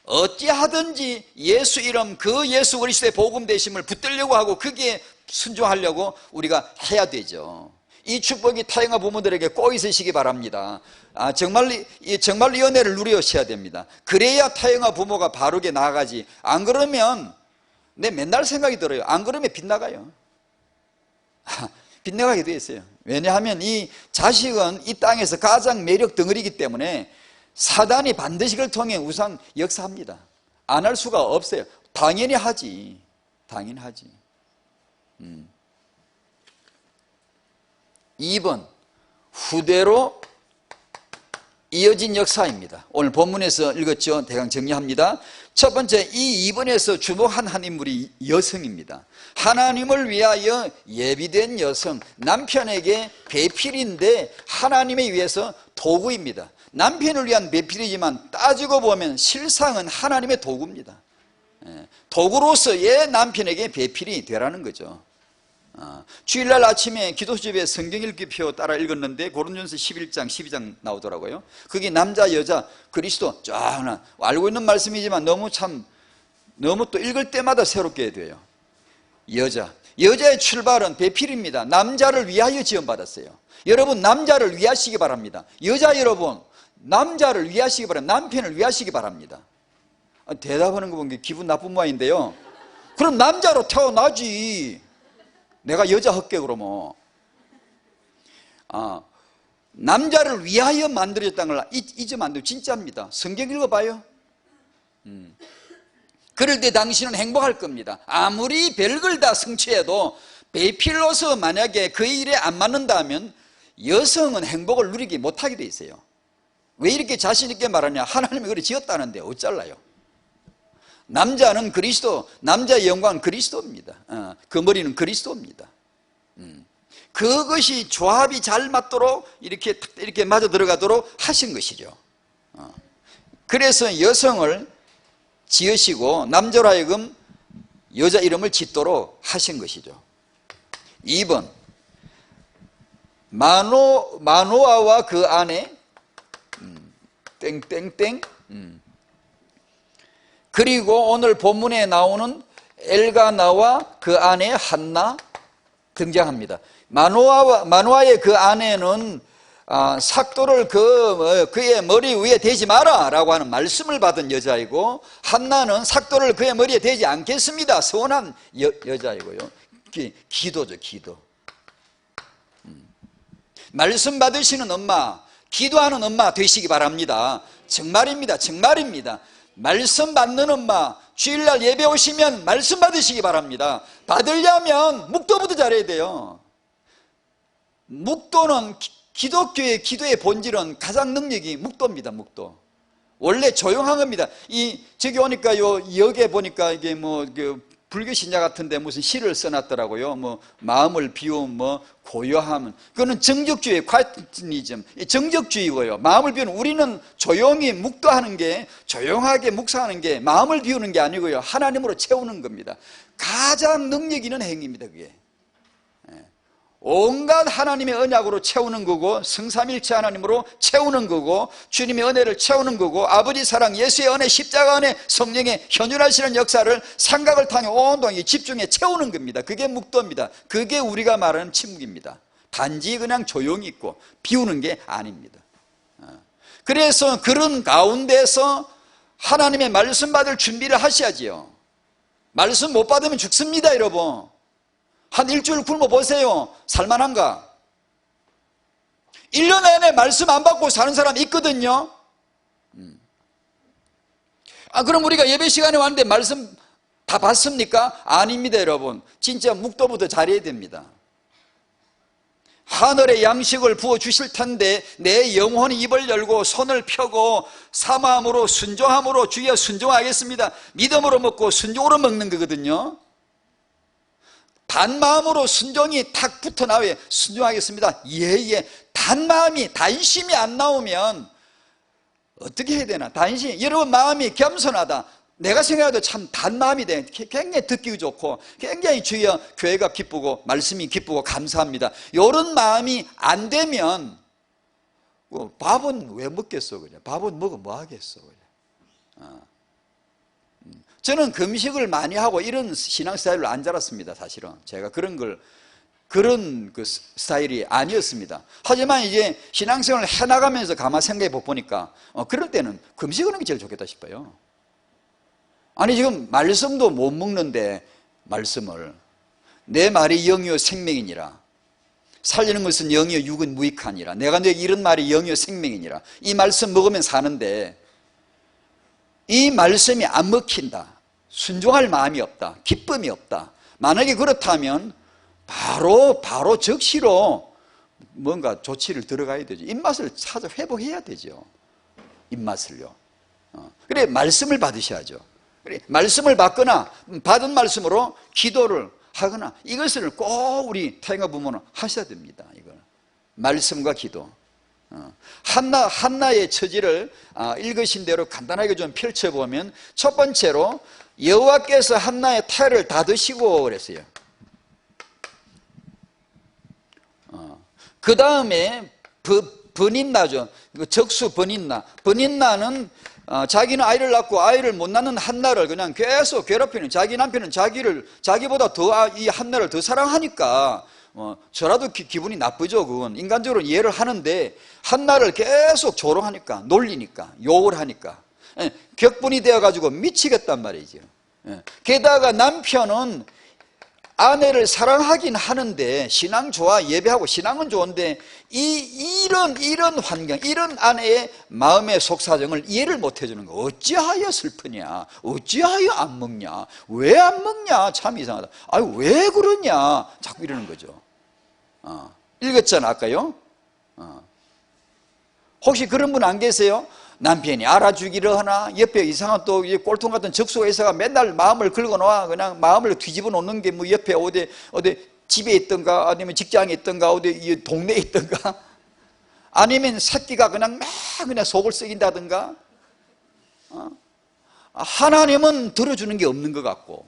어찌하든지 예수 이름, 그 예수 그리스도의 복음 되심을 붙들려고 하고 거기에 순종하려고 우리가 해야 되죠. 이 축복이 타영아 부모들에게 꼭 있으시기 바랍니다. 정말 이 은혜를 누리셔야 됩니다. 그래야 타영아 부모가 바르게 나아가지. 안 그러면 내 맨날 생각이 들어요. 안 그러면 빗나가요. 빗나가게 돼 있어요. 왜냐하면 이 자식은 이 땅에서 가장 매력 덩어리이기 때문에 사단이 반드시 그걸 통해 우상 역사합니다. 안 할 수가 없어요. 당연히 하지. 당연히 하지. 2번, 후대로 이어진 역사입니다. 오늘 본문에서 읽었죠. 대강 정리합니다. 첫 번째, 이 2번에서 주목한 한 인물이 여성입니다. 하나님을 위하여 예비된 여성, 남편에게 배필인데 하나님에 의해서 도구입니다. 남편을 위한 배필이지만 따지고 보면 실상은 하나님의 도구입니다. 도구로서의 남편에게 배필이 되라는 거죠. 주일날 아침에 기도집에 성경 읽기표 따라 읽었는데 고린도전서 11장 12장 나오더라고요. 그게 남자 여자 그리스도 쫙 알고 있는 말씀이지만 너무 또 읽을 때마다 새롭게 돼요. 여자의 출발은 배필입니다. 남자를 위하여 지원받았어요. 여러분, 남자를 위하시기 바랍니다. 여자 여러분, 남자를 위하시기 바랍니다. 남편을 위하시기 바랍니다. 대답하는 거 보면 기분 나쁜 모양인데요. 그럼 남자로 태어나지. 내가 여자 할게 그러면. 남자를 위하여 만들어졌다는 걸 잊으면 안 돼요. 진짜입니다. 성경 읽어봐요. 그럴 때 당신은 행복할 겁니다. 아무리 별걸 다 성취해도 배필로서 만약에 그 일에 안 맞는다면 여성은 행복을 누리지 못하게 돼 있어요. 왜 이렇게 자신 있게 말하냐? 하나님이 그래 지었다는데 어쩔라요. 남자는 그리스도, 남자의 영광은 그리스도입니다. 그 머리는 그리스도입니다. 그것이 조합이 잘 맞도록 이렇게 맞아 들어가도록 하신 것이죠. 그래서 여성을 지으시고 남자로 하여금 여자 이름을 짓도록 하신 것이죠. 2번, 마노아와 그 아내 땡땡땡. 그리고 오늘 본문에 나오는 엘가나와 그 아내 한나 등장합니다. 마노아의 그 아내는 삭도를 그의 머리 위에 대지 마라 라고 하는 말씀을 받은 여자이고, 한나는 삭도를 그의 머리에 대지 않겠습니다 서원한 여자이고요. 기도죠, 기도. 말씀 받으시는 엄마, 기도하는 엄마 되시기 바랍니다. 정말입니다, 정말입니다. 말씀 받는 엄마, 주일날 예배 오시면 말씀 받으시기 바랍니다. 받으려면 묵도부터 잘해야 돼요. 묵도는 기독교의 기도의 본질은 가장 능력이 묵도입니다. 묵도. 원래 조용한 겁니다. 저기 오니까요, 여기에 보니까 이게 불교 신자 같은데 무슨 시를 써놨더라고요. 마음을 비움, 고요함. 그거는 정적주의, 콰이트니즘, 정적주의고요. 마음을 비우는, 우리는 조용히 묵도하는 게, 조용하게 묵상하는 게 마음을 비우는 게 아니고요, 하나님으로 채우는 겁니다. 가장 능력 있는 행위입니다, 그게. 온갖 하나님의 언약으로 채우는 거고, 성삼일체 하나님으로 채우는 거고, 주님의 은혜를 채우는 거고, 아버지 사랑, 예수의 은혜, 십자가 은혜, 성령의 현존하시는 역사를 삼각을 통해 온동이 집중해 채우는 겁니다. 그게 묵도입니다. 그게 우리가 말하는 침묵입니다. 단지 그냥 조용히 있고 비우는 게 아닙니다. 그래서 그런 가운데서 하나님의 말씀 받을 준비를 하셔야지요. 말씀 못 받으면 죽습니다, 여러분. 한 일주일 굶어 보세요. 살만한가? 1년 내내 말씀 안 받고 사는 사람 있거든요. 그럼 우리가 예배 시간에 왔는데 말씀 다 받습니까? 아닙니다, 여러분. 진짜 묵도부터 잘해야 됩니다. 하늘의 양식을 부어주실 텐데 내 영혼이 입을 열고 손을 펴고 사마음으로 순종함으로 주여 순종하겠습니다, 믿음으로 먹고 순종으로 먹는 거거든요. 단마음으로 순종이 탁 붙어 나와요. 순종하겠습니다, 예예. 단마음이, 단심이 안 나오면 어떻게 해야 되나? 단심, 여러분 마음이 겸손하다, 내가 생각해도 참 단마음이 돼. 굉장히 듣기 좋고 굉장히 주여 교회가 기쁘고 말씀이 기쁘고 감사합니다, 이런 마음이 안 되면 밥은 왜 먹겠어? 그냥 밥은 먹어 뭐 하겠어? 그냥. 저는 금식을 많이 하고 이런 신앙 스타일로 안 자랐습니다. 사실은 제가 그런 그 스타일이 아니었습니다. 하지만 이제 신앙생활을 해나가면서 가만 생각해 보니까 그럴 때는 금식을 하는 게 제일 좋겠다 싶어요. 아니 지금 말씀도 못 먹는데, 말씀을 내 말이 영이요 생명이니라, 살리는 것은 영이요 육은 무익하니라, 내가 너에게 이런 말이 영이요 생명이니라, 이 말씀 먹으면 사는데 이 말씀이 안 먹힌다, 순종할 마음이 없다, 기쁨이 없다. 만약에 그렇다면 바로 적시로 뭔가 조치를 들어가야 되죠. 입맛을 찾아 회복해야 되죠. 입맛을요. 그래 말씀을 받으셔야죠. 그래 말씀을 받거나 받은 말씀으로 기도를 하거나, 이것을 꼭 우리 태영아 부모는 하셔야 됩니다. 이걸 말씀과 기도. 한나의 처지를 읽으신 대로 간단하게 좀 펼쳐보면, 첫 번째로 여호와께서 한나의 태를 닫으시고 그랬어요. 그 다음에 버닌나죠. 적수 버닌나는 자기는 아이를 낳고 아이를 못 낳는 한나를 그냥 계속 괴롭히는, 자기 남편은 자기보다 더 이 한나를 더 사랑하니까 저라도 기분이 나쁘죠. 그건 인간적으로 이해를 하는데, 한나를 계속 조롱하니까, 놀리니까, 욕을 하니까 격분이 되어가지고 미치겠단 말이죠. 게다가 남편은 아내를 사랑하긴 하는데, 신앙 좋아, 예배하고 신앙은 좋은데 이런 환경, 이런 아내의 마음의 속사정을 이해를 못 해주는 거. 어찌하여 슬프냐, 어찌하여 안 먹냐, 왜 안 먹냐, 참 이상하다, 왜 그러냐, 자꾸 이러는 거죠. 읽었잖아 아까요. 혹시 그런 분 안 계세요? 남편이 알아주기를 하나, 옆에 이상한 또 꼴통 같은 적수가 있어가 맨날 마음을 긁어놓아. 그냥 마음을 뒤집어 놓는 게 뭐 옆에 어디 집에 있던가, 아니면 직장에 있던가, 어디 동네에 있던가, 아니면 새끼가 그냥 그냥 속을 썩인다든가. 하나님은 들어주는 게 없는 것 같고.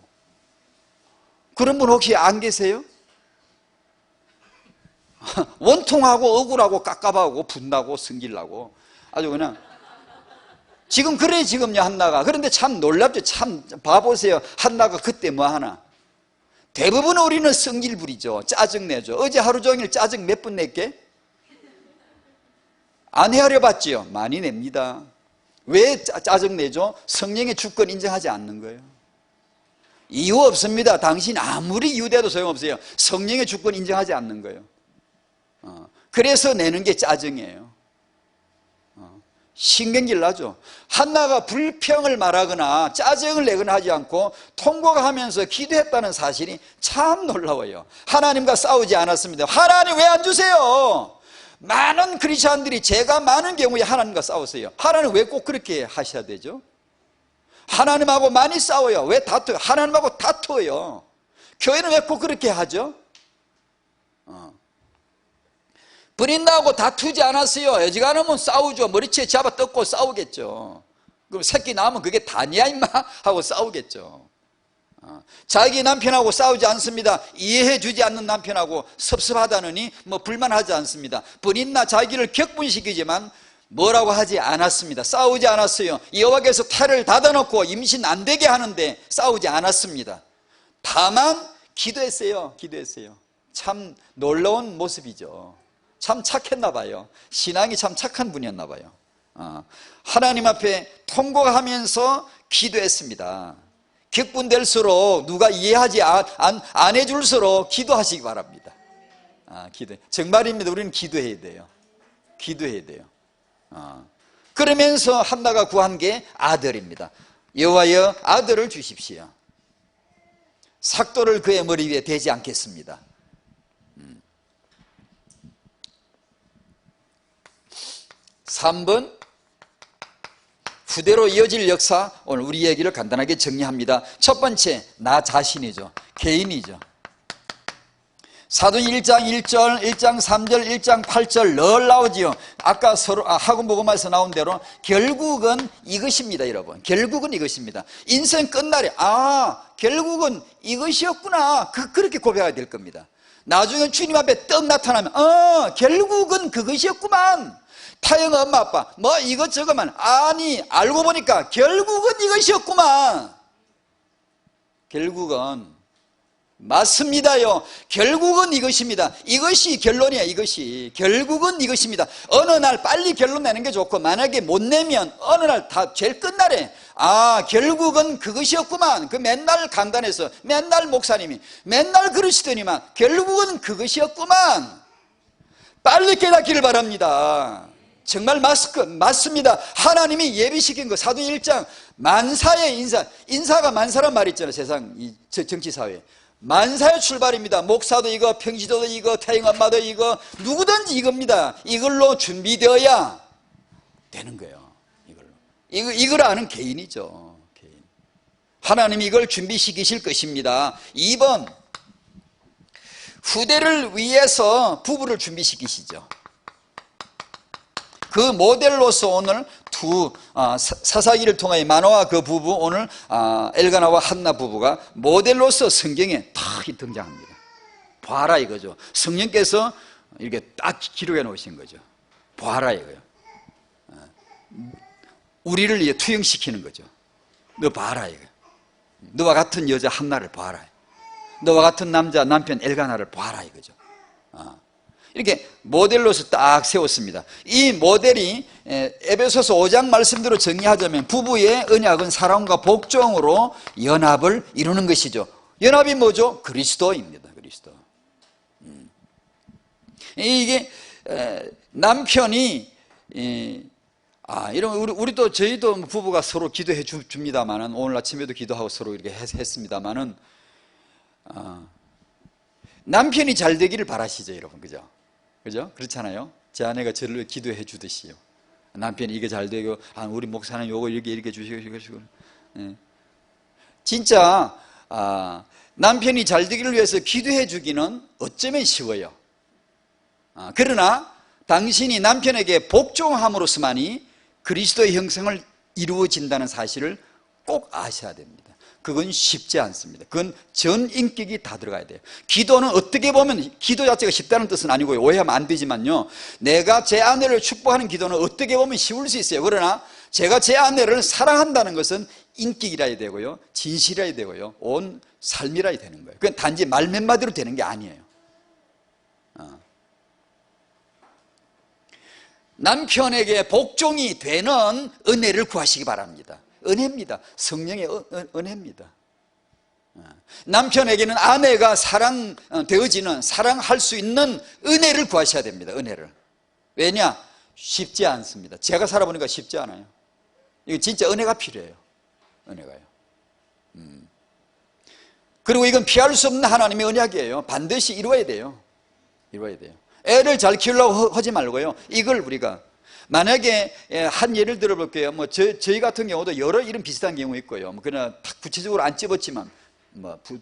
그런 분 혹시 안 계세요? 원통하고 억울하고 깝깝하고 분나고 승질나고 아주 그냥 지금 그래 지금요 한나가. 그런데 참 놀랍죠. 참 봐보세요. 한나가 그때 뭐 하나. 대부분 우리는 성질 부리죠. 짜증내죠. 어제 하루 종일 짜증 몇 번 냈게? 안 헤아려 봤지요? 많이 냅니다. 왜 짜증내죠? 성령의 주권 인정하지 않는 거예요. 이유 없습니다. 당신 아무리 이유돼도 소용없어요. 성령의 주권 인정하지 않는 거예요. 그래서 내는 게 짜증이에요. 신경질 나죠. 한나가 불평을 말하거나 짜증을 내거나 하지 않고 통곡하면서 기도했다는 사실이 참 놀라워요. 하나님과 싸우지 않았습니다. 하나님 왜 안 주세요? 많은 크리스찬들이 죄가 많은 경우에 하나님과 싸우세요. 하나님 왜 꼭 그렇게 하셔야 되죠? 하나님하고 많이 싸워요. 왜 다투요? 하나님하고 다투어요. 교회는 왜 꼭 그렇게 하죠? 불이 나고 다투지 않았어요. 어지간하면 싸우죠. 머리채 잡아 뜯고 싸우겠죠. 그럼 새끼 낳으면 그게 다냐 임마 하고 싸우겠죠. 자기 남편하고 싸우지 않습니다. 이해해 주지 않는 남편하고 섭섭하다느니 뭐 불만하지 않습니다. 불인나 자기를 격분시키지만 뭐라고 하지 않았습니다. 싸우지 않았어요. 여호와께서 태를 닫아놓고 임신 안 되게 하는데 싸우지 않았습니다. 다만 기도했어요. 기도했어요. 참 놀라운 모습이죠. 참 착했나 봐요. 신앙이 참 착한 분이었나 봐요. 하나님 앞에 통곡하면서 기도했습니다. 격분될수록 누가 이해하지 안 해줄수록 기도하시기 바랍니다. 기도. 정말입니다. 우리는 기도해야 돼요. 기도해야 돼요. 그러면서 한나가 구한 게 아들입니다. 여호와여 아들을 주십시오. 삭도를 그의 머리 위에 대지 않겠습니다. 3번 후대로 이어질 역사, 오늘 우리 얘기를 간단하게 정리합니다. 첫 번째, 나 자신이죠. 개인이죠. 사도행 1장 1절, 1장 3절, 1장 8절 늘 나오지요. 아까 서로 학원 복음에서 나온 대로 결국은 이것입니다, 여러분. 결국은 이것입니다. 인생 끝날에 결국은 이것이었구나. 그렇게 고백해야 될 겁니다. 나중에 주님 앞에 떡 나타나면 결국은 그것이었구만. 타영 엄마 아빠 뭐 이것저것만 아니 알고 보니까 결국은 이것이었구만. 결국은 맞습니다요. 결국은 이것입니다. 이것이 결론이야. 이것이 결국은 이것입니다. 어느 날 빨리 결론 내는 게 좋고, 만약에 못 내면 어느 날 다 제일 끝날에 결국은 그것이었구만. 그 맨날 강단에서 맨날 목사님이 맨날 그러시더니만 결국은 그것이었구만. 빨리 깨닫기를 바랍니다. 정말 맞습니다. 하나님이 예비시킨 거. 사도행 1장 만사의 인사가 만사란 말이 있잖아요. 세상 정치사회에 만사의 출발입니다. 목사도 이거, 평지도도 이거, 태영엄마도 이거, 누구든지 이겁니다. 이걸로 준비되어야 되는 거예요. 이걸 아는 개인이죠. 개인. 하나님이 이걸 준비시키실 것입니다. 2번 후대를 위해서 부부를 준비시키시죠. 그 모델로서 오늘 사사기를 통하여 마노아 그 부부, 오늘 엘가나와 한나 부부가 모델로서 성경에 딱 등장합니다. 봐라 이거죠. 성령께서 이렇게 딱 기록해 놓으신 거죠. 봐라 이거요. 우리를 이제 투영시키는 거죠. 너 봐라 이거. 너와 같은 여자 한나를 봐라. 너와 같은 남편 엘가나를 봐라 이거죠. 이렇게 모델로서 딱 세웠습니다. 이 모델이 에베소서 5장 말씀대로 정리하자면 부부의 언약은 사랑과 복종으로 연합을 이루는 것이죠. 연합이 뭐죠? 그리스도입니다. 그리스도. 이게 남편이 이런 우리도 저희도 부부가 서로 기도해 줍니다만은, 오늘 아침에도 기도하고 서로 이렇게 했습니다만은 남편이 잘 되기를 바라시죠, 여러분. 그죠? 그렇잖아요. 제 아내가 저를 기도해 주듯이요. 남편이 이게 잘 되고, 우리 목사는 요거 이렇게 주시고. 예. 진짜 남편이 잘 되기를 위해서 기도해 주기는 어쩌면 쉬워요. 그러나 당신이 남편에게 복종함으로써만이 그리스도의 형성을 이루어진다는 사실을 꼭 아셔야 됩니다. 그건 쉽지 않습니다. 그건 전 인격이 다 들어가야 돼요. 기도는 어떻게 보면 기도 자체가 쉽다는 뜻은 아니고요, 오해하면 안 되지만요, 내가 제 아내를 축복하는 기도는 어떻게 보면 쉬울 수 있어요. 그러나 제가 제 아내를 사랑한다는 것은 인격이라야 되고요, 진실이라야 되고요, 온 삶이라야 되는 거예요. 그건 단지 말 몇 마디로 되는 게 아니에요. 남편에게 복종이 되는 은혜를 구하시기 바랍니다. 은혜입니다. 성령의 은혜입니다. 남편에게는 아내가 사랑되어지는, 사랑할 수 있는 은혜를 구하셔야 됩니다. 은혜를. 왜냐? 쉽지 않습니다. 제가 살아보니까 쉽지 않아요. 이거 진짜 은혜가 필요해요. 은혜가요. 그리고 이건 피할 수 없는 하나님의 언약이에요. 반드시 이루어야 돼요. 이루어야 돼요. 애를 잘 키우려고 하지 말고요, 이걸 우리가 만약에 한 예를 들어볼게요. 저희 같은 경우도 여러 이런 비슷한 경우 있고요. 그러나 구체적으로 안 집었지만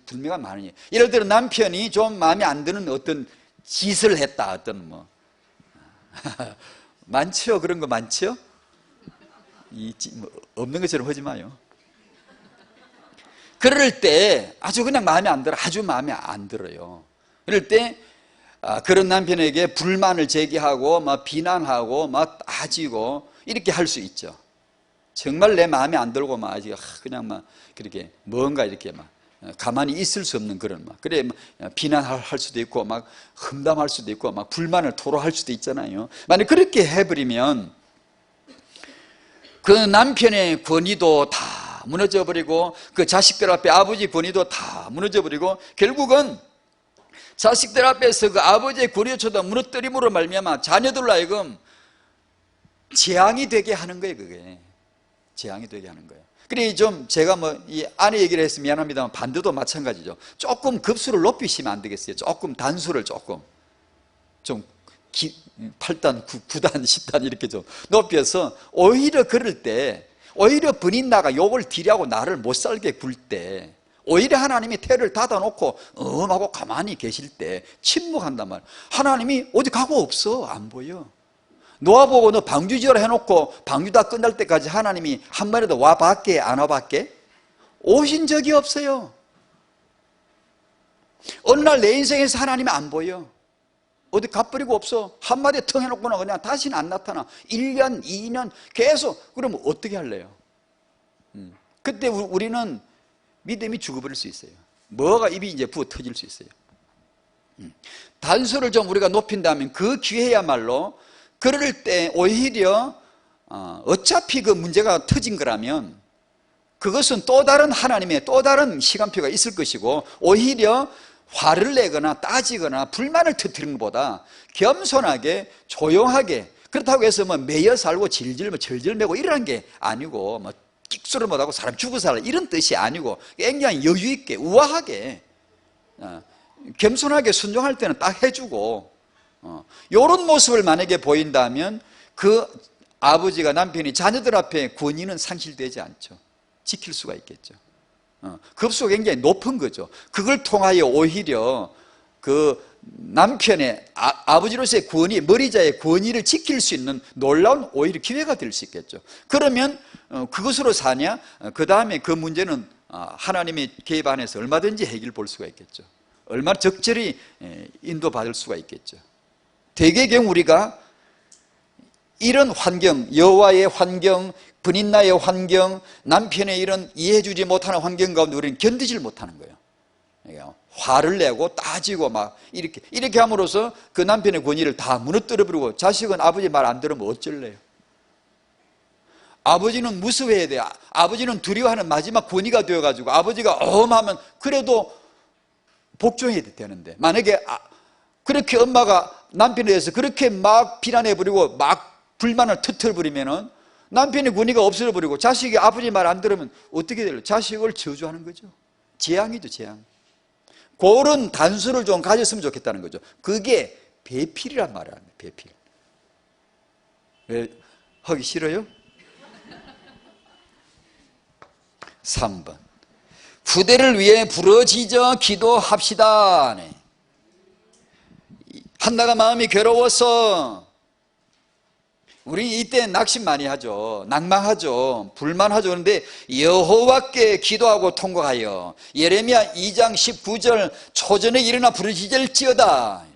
불명한 많으니, 예를 들어 남편이 좀 마음에 안 드는 어떤 짓을 했다, 어떤 많죠. 그런 거 많죠. 없는 것처럼 하지 마요. 그럴 때 아주 그냥 마음에 안 들어, 아주 마음에 안 들어요. 그럴 때 그런 남편에게 불만을 제기하고 비난하고 따지고 이렇게 할 수 있죠. 정말 내 마음에 안 들고 그냥 그렇게 뭔가 이렇게 가만히 있을 수 없는 그런 그래 비난할 수도 있고 험담할 수도 있고 불만을 토로할 수도 있잖아요. 만약 그렇게 해버리면 그 남편의 권위도 다 무너져버리고, 그 자식들 앞에 아버지 권위도 다 무너져버리고, 결국은 자식들 앞에서 그 아버지의 권위조차 무너뜨림으로 말미암아 자녀들로 하여금 재앙이 되게 하는 거예요. 그게 재앙이 되게 하는 거예요. 그래 좀 제가 이 아내 얘기를 해서 미안합니다만 반대도 마찬가지죠. 조금 급수를 높이시면 안 되겠어요. 조금 단수를 좀 8단, 9단, 10단 이렇게 좀 높여서, 오히려 그럴 때 오히려 번인나가 욕을 디려고 나를 못 살게 굴 때, 오히려 하나님이 태를 닫아놓고 하고 가만히 계실 때 침묵한단 말이에요. 하나님이 어디 가고 없어. 안 보여. 노아보고 너 방주 지어라 해놓고 방주 다 끝날 때까지 하나님이 한 마리도 와봤게 안 와봤게? 오신 적이 없어요. 어느 날 내 인생에서 하나님이 안 보여. 어디 가버리고 없어. 한마디 텅 해놓고는 그냥 다시는 안 나타나. 1년, 2년 계속. 그러면 어떻게 할래요? 그때 우리는 믿음이 죽어버릴 수 있어요. 뭐가 입이 이제 부어 터질 수 있어요. 단수를 좀 우리가 높인다면 그 기회야말로, 그럴 때 오히려 어차피 그 문제가 터진 거라면 그것은 또 다른 하나님의 또 다른 시간표가 있을 것이고, 오히려 화를 내거나 따지거나 불만을 터뜨리는 것보다 겸손하게 조용하게, 그렇다고 해서 매여 살고 절질 매고 이러는 게 아니고, 끽소를 못하고 사람 죽어 살아 이런 뜻이 아니고, 굉장히 여유 있게 우아하게 겸손하게 순종할 때는 딱 해주고, 이런 모습을 만약에 보인다면 그 아버지가, 남편이 자녀들 앞에 권위는 상실되지 않죠. 지킬 수가 있겠죠. 급수가 굉장히 높은 거죠. 그걸 통하여 오히려 그 남편의 아버지로서의 권위, 머리자의 권위를 지킬 수 있는 놀라운 오히려 기회가 될 수 있겠죠. 그러면 그것으로 사냐? 그 다음에 그 문제는 하나님의 개입 안에서 얼마든지 해결 볼 수가 있겠죠. 얼마나 적절히 인도받을 수가 있겠죠. 대개의 경우 우리가 이런 환경, 여호와의 환경, 분인나의 환경, 남편의 이런 이해해주지 못하는 환경 가운데 우리는 견디질 못하는 거예요. 그러니까 화를 내고 따지고 이렇게 함으로써 그 남편의 권위를 다 무너뜨려버리고, 자식은 아버지 말 안 들으면 어쩔래요? 아버지는 무서워해야 돼요. 아버지는 두려워하는 마지막 권위가 되어가지고, 아버지가 하면 그래도 복종해야 되는데, 만약에 그렇게 엄마가 남편에 대해서 그렇게 막 비난해버리고 막 불만을 터뜨려버리면은 남편의 권위가 없어져버리고 자식이 아버지 말 안 들으면 어떻게 될까요? 자식을 저주하는 거죠. 재앙이죠, 재앙. 그런 단수를 좀 가졌으면 좋겠다는 거죠. 그게 배필이란 말이에요. 배필. 하기 싫어요? 3번 후대를 위해 부르짖어 기도합시다. 네. 한나가 마음이 괴로워서, 우리 이때 낙심 많이 하죠. 낭망하죠. 불만하죠. 그런데 여호와께 기도하고 통곡하여 예레미야 2장 19절 초전에 일어나 부르짖을지어다.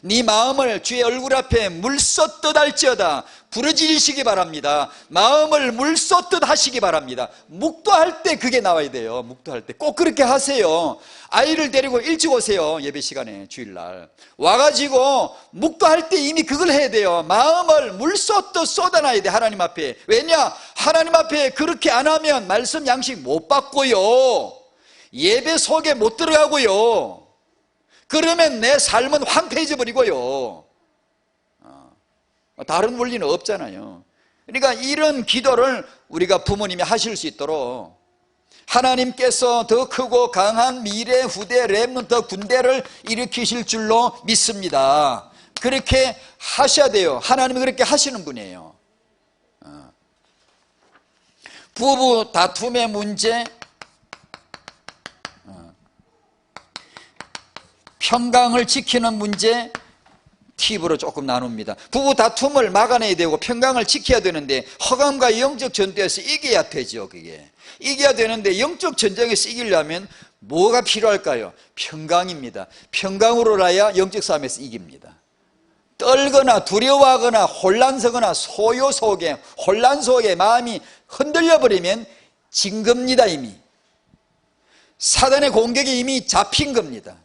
네 마음을 주의 얼굴 앞에 물쏟듯 할지어다. 부르짖으시기 바랍니다. 마음을 물쏟듯 하시기 바랍니다. 묵도할 때 그게 나와야 돼요. 묵도할 때 꼭 그렇게 하세요. 아이를 데리고 일찍 오세요. 예배 시간에 주일날 와가지고 묵도할 때 이미 그걸 해야 돼요. 마음을 물쏟듯 쏟아놔야 돼. 하나님 앞에. 왜냐? 하나님 앞에 그렇게 안 하면 말씀 양식 못 받고요, 예배 속에 못 들어가고요, 그러면 내 삶은 황폐해져 버리고요. 다른 원리는 없잖아요. 그러니까 이런 기도를 우리가 부모님이 하실 수 있도록 하나님께서 더 크고 강한 미래 후대 렘넌트 군대를 일으키실 줄로 믿습니다. 그렇게 하셔야 돼요. 하나님이 그렇게 하시는 분이에요. 부부 다툼의 문제, 평강을 지키는 문제, 팁으로 조금 나눕니다. 부부 다툼을 막아내야 되고 평강을 지켜야 되는데 허감과 영적 전투에서 이겨야 되죠. 그게 이겨야 되는데 영적 전쟁에서 이기려면 뭐가 필요할까요? 평강입니다. 평강으로라야 영적 싸움에서 이깁니다. 떨거나 두려워하거나 혼란서거나 소요 속에, 혼란 속에 마음이 흔들려 버리면 진 겁니다. 이미 사단의 공격이 이미 잡힌 겁니다.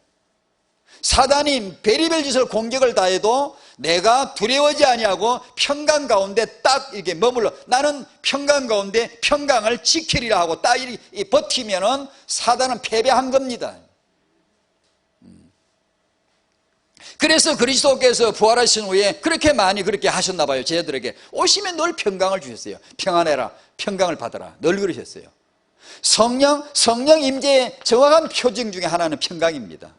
사단이 베리벨 짓을 공격을 다해도 내가 두려워하지 아니하고 평강 가운데 딱 이렇게 머물러, 나는 평강 가운데 평강을 지키리라 하고 딱 이렇게 버티면은 사단은 패배한 겁니다. 그래서 그리스도께서 부활하신 후에 그렇게 많이 그렇게 하셨나 봐요. 제자들에게 오시면 늘 평강을 주셨어요. 평안해라, 평강을 받아라, 늘 그러셨어요. 성령 임재의 정확한 표징 중에 하나는 평강입니다.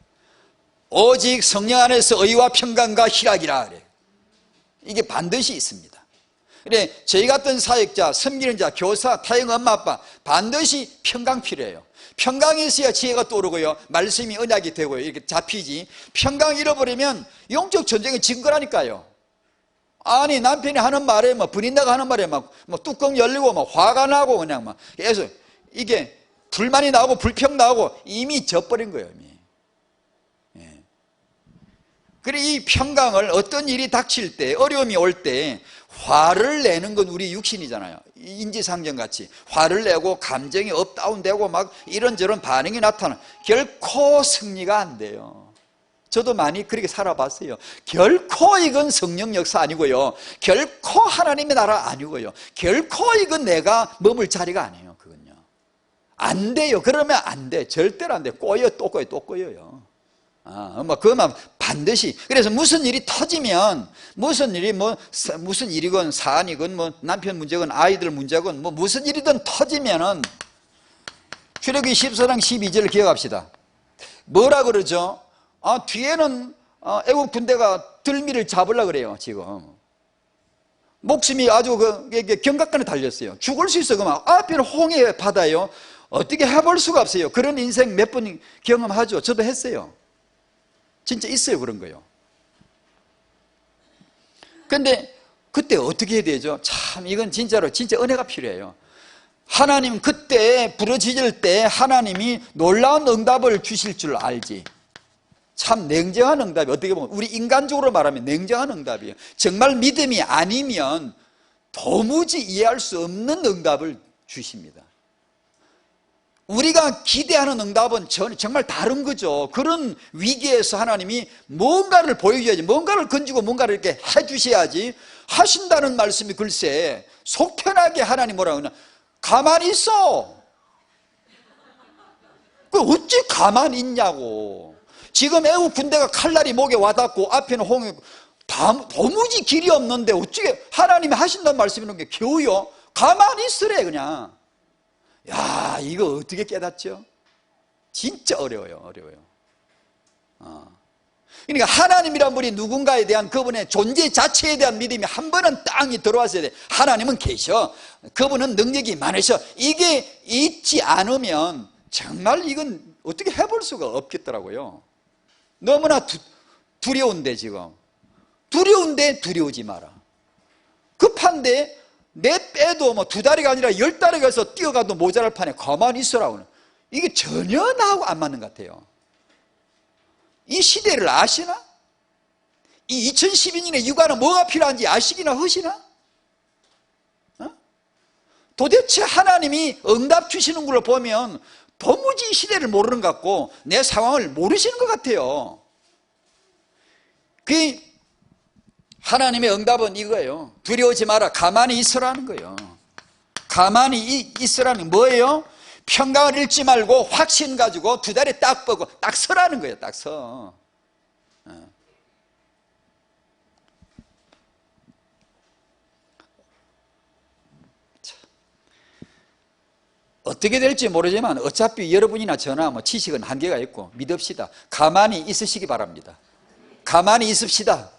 오직 성령 안에서 의와 평강과 희락이라 그래요. 이게 반드시 있습니다. 그래, 저희 같은 사역자, 섬기는 자, 교사, 타영 엄마 아빠 반드시 평강 필요해요. 평강이 있어야 지혜가 떠오르고요, 말씀이 언약이 되고요, 이렇게 잡히지. 평강 잃어버리면 영적 전쟁이 진 거라니까요. 아니 남편이 하는 말에 부인다가 하는 말에 뚜껑 열리고 화가 나고 그냥 계속 이게 불만이 나고 불평 나고 이미 져버린 거예요. 이미. 그래, 이 평강을 어떤 일이 닥칠 때, 어려움이 올 때 화를 내는 건 우리 육신이잖아요. 인지상정같이 화를 내고 감정이 업다운되고 막 이런저런 반응이 나타나, 결코 승리가 안 돼요. 저도 많이 그렇게 살아봤어요. 결코 이건 성령 역사 아니고요, 결코 하나님의 나라 아니고요, 결코 이건 내가 머물 자리가 아니에요. 그건요 안 돼요. 그러면 안 돼. 절대로 안 돼. 꼬여, 또 꼬여, 또 꼬여요. 그것만 반드시. 그래서 무슨 일이 터지면, 무슨 일이건 사안이건 남편 문제건 아이들 문제건 무슨 일이든 터지면은, 출애굽기 14장 12절 기억합시다. 뭐라 그러죠? 뒤에는 애국 군대가 들미를 잡으려고 그래요. 지금 목숨이 아주 경각간에 달렸어요. 죽을 수 있어. 그만 앞에는 홍해 바다예요. 어떻게 해볼 수가 없어요. 그런 인생 몇 번 경험하죠. 저도 했어요. 진짜 있어요. 그런 거요. 근데 그때 어떻게 해야 되죠? 참 이건 진짜로 진짜 은혜가 필요해요. 하나님 그때 부르짖을 때 하나님이 놀라운 응답을 주실 줄 알지. 참 냉정한 응답이, 어떻게 보면 우리 인간적으로 말하면 냉정한 응답이에요. 정말 믿음이 아니면 도무지 이해할 수 없는 응답을 주십니다. 우리가 기대하는 응답은 정말 다른 거죠. 그런 위기에서 하나님이 뭔가를 보여줘야지, 뭔가를 건지고 뭔가를 이렇게 해주셔야지. 하신다는 말씀이 글쎄 속 편하게 하나님 뭐라고 하냐, 가만히 있어. 그 어찌 가만히 있냐고. 지금 애국 군대가 칼날이 목에 와닿고 앞에는 홍해, 도무지 길이 없는데 어찌게 하나님이 하신다는 말씀이 있는 게 겨우요? 가만히 있으래 그냥. 야, 이거 어떻게 깨닫죠? 진짜 어려워요. 그러니까 하나님이란 분이 누군가에 대한 그분의 존재 자체에 대한 믿음이 한 번은 땅이 들어왔어야 돼. 하나님은 계셔. 그분은 능력이 많으셔. 이게 있지 않으면 정말 이건 어떻게 해볼 수가 없겠더라고요. 너무나 두려운데 지금. 두려운데 두려우지 마라. 급한데 내 빼도 뭐 2다리가 아니라 10다리 가서 뛰어가도 모자랄 판에 가만히 있으라고. 이게 전혀 나하고 안 맞는 것 같아요. 이 시대를 아시나? 이 2012년에 육아는 뭐가 필요한지 아시기나 하시나? 도대체 하나님이 응답 주시는 걸로 보면 도무지 이 시대를 모르는 것 같고 내 상황을 모르시는 것 같아요. 그 하나님의 응답은 이거예요. 두려워하지 마라. 가만히 있으라는 거예요. 가만히 있으라는 뭐예요? 평강을 잃지 말고 확신 가지고 2다리 딱 뻗고 딱 서라는 거예요. 딱 서. 어떻게 될지 모르지만 어차피 여러분이나 저나 뭐 지식은 한계가 있고 믿읍시다. 가만히 있으시기 바랍니다. 가만히 있읍시다.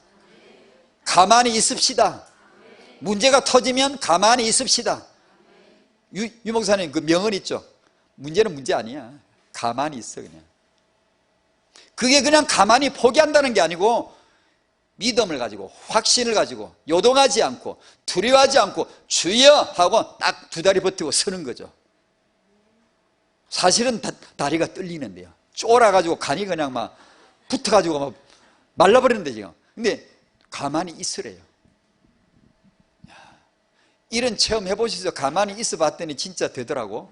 가만히 있읍시다. 문제가 터지면 가만히 있읍시다. 유 목사님 그 명언 있죠. 문제는 문제 아니야. 가만히 있어 그냥. 그게 그냥 가만히 포기한다는 게 아니고 믿음을 가지고 확신을 가지고 요동하지 않고 두려워하지 않고 주여 하고 딱 2다리 버티고 서는 거죠. 사실은 다리가 떨리는데요. 쫄아가지고 간이 그냥 막 붙어가지고 막 말라버리는데 지금. 근데 가만히 있으래요. 이런 체험 해보시죠. 가만히 있어 봤더니 진짜 되더라고.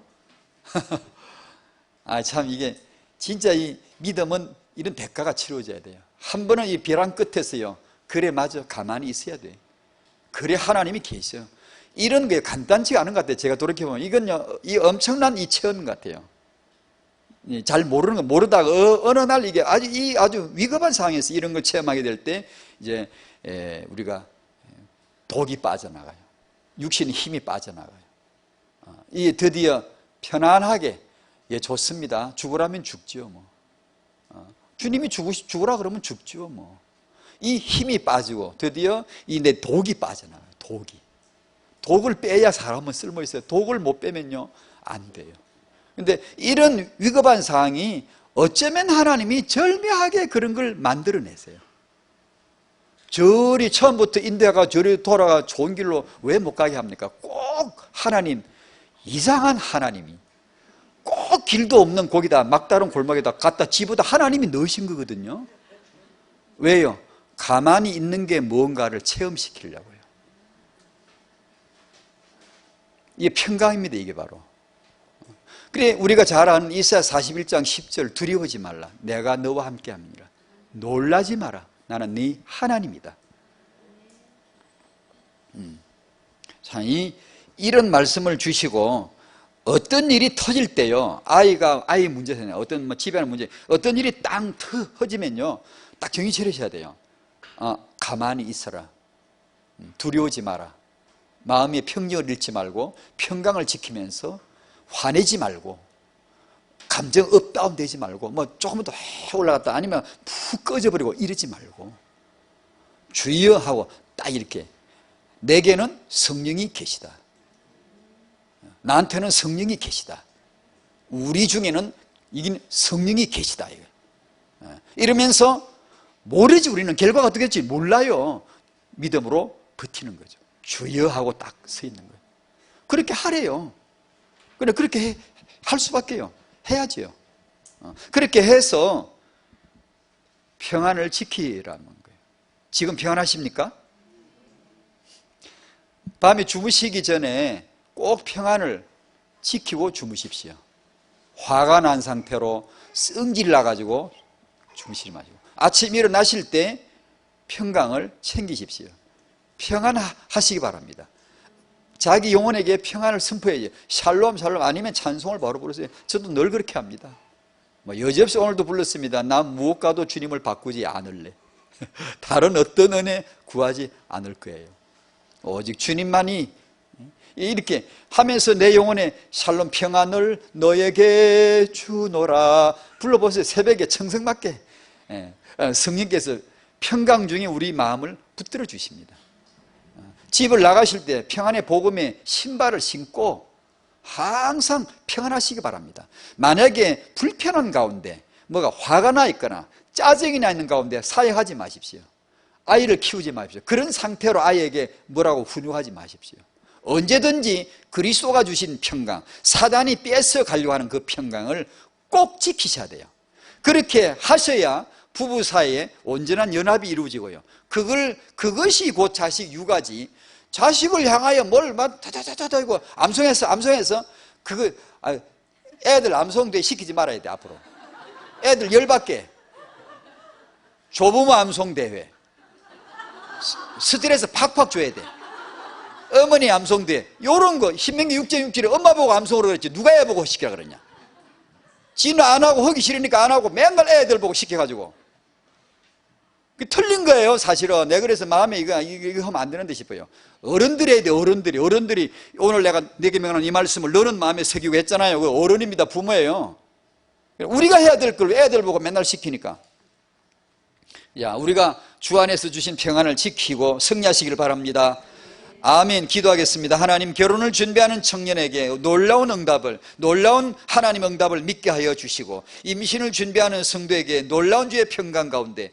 아, 참 이게 진짜 이 믿음은 이런 대가가 치러져야 돼요. 한 번은 이 벼랑 끝에서요. 그래 맞아 가만히 있어야 돼. 그래 하나님이 계셔. 이런 게 간단치가 않은 것 같아요. 제가 돌이켜보면 이건요 이 엄청난 이 체험 같아요. 잘 모르는 거 모르다가 어느 날 이게 아주 위급한 상황에서 이런 걸 체험하게 될 때 이제 우리가 독이 빠져나가요. 육신의 힘이 빠져나가요. 이 드디어 편안하게 예 좋습니다. 죽으라면 죽지요 뭐. 주님이 죽으라 그러면 죽지요 뭐. 이 힘이 빠지고 드디어 이 내 독이 빠져나가요. 독을 빼야 사람은 쓸모 있어요. 독을 못 빼면요 안 돼요. 근데 이런 위급한 상황이 어쩌면 하나님이 절묘하게 그런 걸 만들어내세요. 저리 처음부터 인도가 저리 돌아가 좋은 길로 왜 못 가게 합니까? 꼭 하나님, 이상한 하나님이 꼭 길도 없는 거기다 막다른 골목에다 갖다 집어다 하나님이 넣으신 거거든요. 왜요? 가만히 있는 게 뭔가를 체험시키려고요. 이게 평강입니다. 이게 바로. 그래 우리가 잘 아는 이사야 41장 10절 두려워하지 말라. 내가 너와 함께함이니라. 놀라지 마라. 나는 네 하나님이다. 자, 이런 말씀을 주시고 어떤 일이 터질 때요. 아이 문제잖아요. 어떤 뭐 집안의 문제, 어떤 일이 땅 터지면요. 딱 정신 차리셔야 돼요. 가만히 있어라. 두려워하지 마라. 마음의 평정을 잃지 말고 평강을 지키면서 화내지 말고 감정 업다운 되지 말고 뭐 조금 더 올라갔다 아니면 푹 꺼져버리고 이러지 말고 주여 하고 딱 이렇게 내게는 성령이 계시다. 나한테는 성령이 계시다. 우리 중에는 이긴 성령이 계시다. 이러면서 모르지 우리는 결과가 어떻게 될지 몰라요. 믿음으로 버티는 거죠. 주여 하고 딱 서 있는 거예요. 그렇게 하래요. 그래 그렇게 할 수밖에요. 해야지요. 그렇게 해서 평안을 지키라는 거예요. 지금 평안하십니까? 밤에 주무시기 전에 꼭 평안을 지키고 주무십시오. 화가 난 상태로 성질 나가지고 주무시지 마시고 아침 일어나실 때 평강을 챙기십시오. 평안하시기 바랍니다. 자기 영혼에게 평안을 선포해야죠. 샬롬 샬롬 아니면 찬송을 바로 부르세요. 저도 늘 그렇게 합니다. 뭐 여지없이 오늘도 불렀습니다. 난 무엇과도 주님을 바꾸지 않을래. 다른 어떤 은혜 구하지 않을 거예요. 오직 주님만이 이렇게 하면서 내 영혼에 샬롬 평안을 너에게 주노라 불러보세요. 새벽에 청승맞게 성령께서 평강 중에 우리 마음을 붙들어 주십니다. 집을 나가실 때 평안의 복음의 신발을 신고 항상 평안하시기 바랍니다. 만약에 불편한 가운데 뭐가 화가 나 있거나 짜증이 나 있는 가운데 사역하지 마십시오. 아이를 키우지 마십시오. 그런 상태로 아이에게 뭐라고 훈육하지 마십시오. 언제든지 그리스도가 주신 평강, 사단이 뺏어 가려고 하는 그 평강을 꼭 지키셔야 돼요. 그렇게 하셔야 부부 사이에 온전한 연합이 이루어지고요. 그것이 곧 자식 육아지. 자식을 향하여 뭘 막 다다다다 이거 암송해서 애들 암송대 시키지 말아야 돼. 앞으로 애들 열받게 조부모 암송대회 스트레스 팍팍 줘야 돼. 어머니 암송대 요런 거 신명기 6.6절에 엄마 보고 암송으로 그랬지 누가 애 보고 시키라 그러냐. 지는 안 하고 하기 싫으니까 안 하고 맨날 애들 보고 시켜가지고 틀린 거예요. 사실은 내가 그래서 마음에 이거 하면 안 되는데 싶어요. 어른들이 해야 돼. 어른들이 오늘 내가 네게 명하는 이 말씀을 너는 마음에 새기고 했잖아요. 그 어른입니다. 부모예요. 우리가 해야 될 걸 애들 보고 맨날 시키니까. 우리가 주 안에서 주신 평안을 지키고 승리하시길 바랍니다. 아멘. 기도하겠습니다. 하나님, 결혼을 준비하는 청년에게 놀라운 하나님 응답을 믿게 하여 주시고, 임신을 준비하는 성도에게 놀라운 주의 평강 가운데,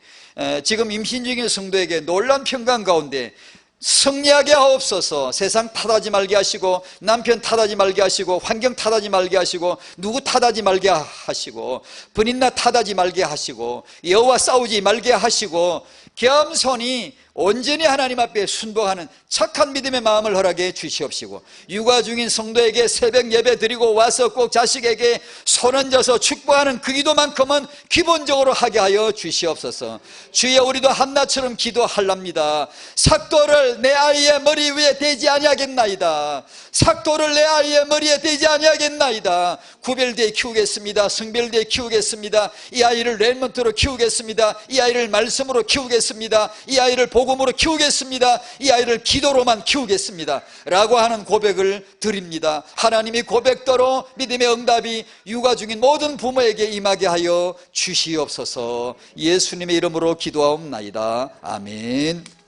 지금 임신 중인 성도에게 놀라운 평강 가운데 승리하게 하옵소서. 세상 탓하지 말게 하시고, 남편 탓하지 말게 하시고, 환경 탓하지 말게 하시고, 누구 탓하지 말게 하시고, 번인나 탓하지 말게 하시고, 여호와 싸우지 말게 하시고, 겸손히 온전히 하나님 앞에 순복하는 착한 믿음의 마음을 허락해 주시옵시고, 육아 중인 성도에게 새벽 예배 드리고 와서 꼭 자식에게 손 얹어서 축복하는 그 기도만큼은 기본적으로 하게 하여 주시옵소서. 주여, 우리도 한나처럼 기도하랍니다. 삭도를 내 아이의 머리 위에 대지 아니하겠나이다. 삭도를 내 아이의 머리에 대지 아니하겠나이다. 구별되어 키우겠습니다. 성별되어 키우겠습니다. 이 아이를 렘넌트로 키우겠습니다. 이 아이를 말씀으로 키우겠습니다. 이 아이를 복음으로 키우겠습니다. 이 아이를 기도로만 키우겠습니다 라고 하는 고백을 드립니다. 하나님이 고백대로 믿음의 응답이 육아 중인 모든 부모에게 임하게 하여 주시옵소서. 예수님의 이름으로 기도하옵나이다. 아멘.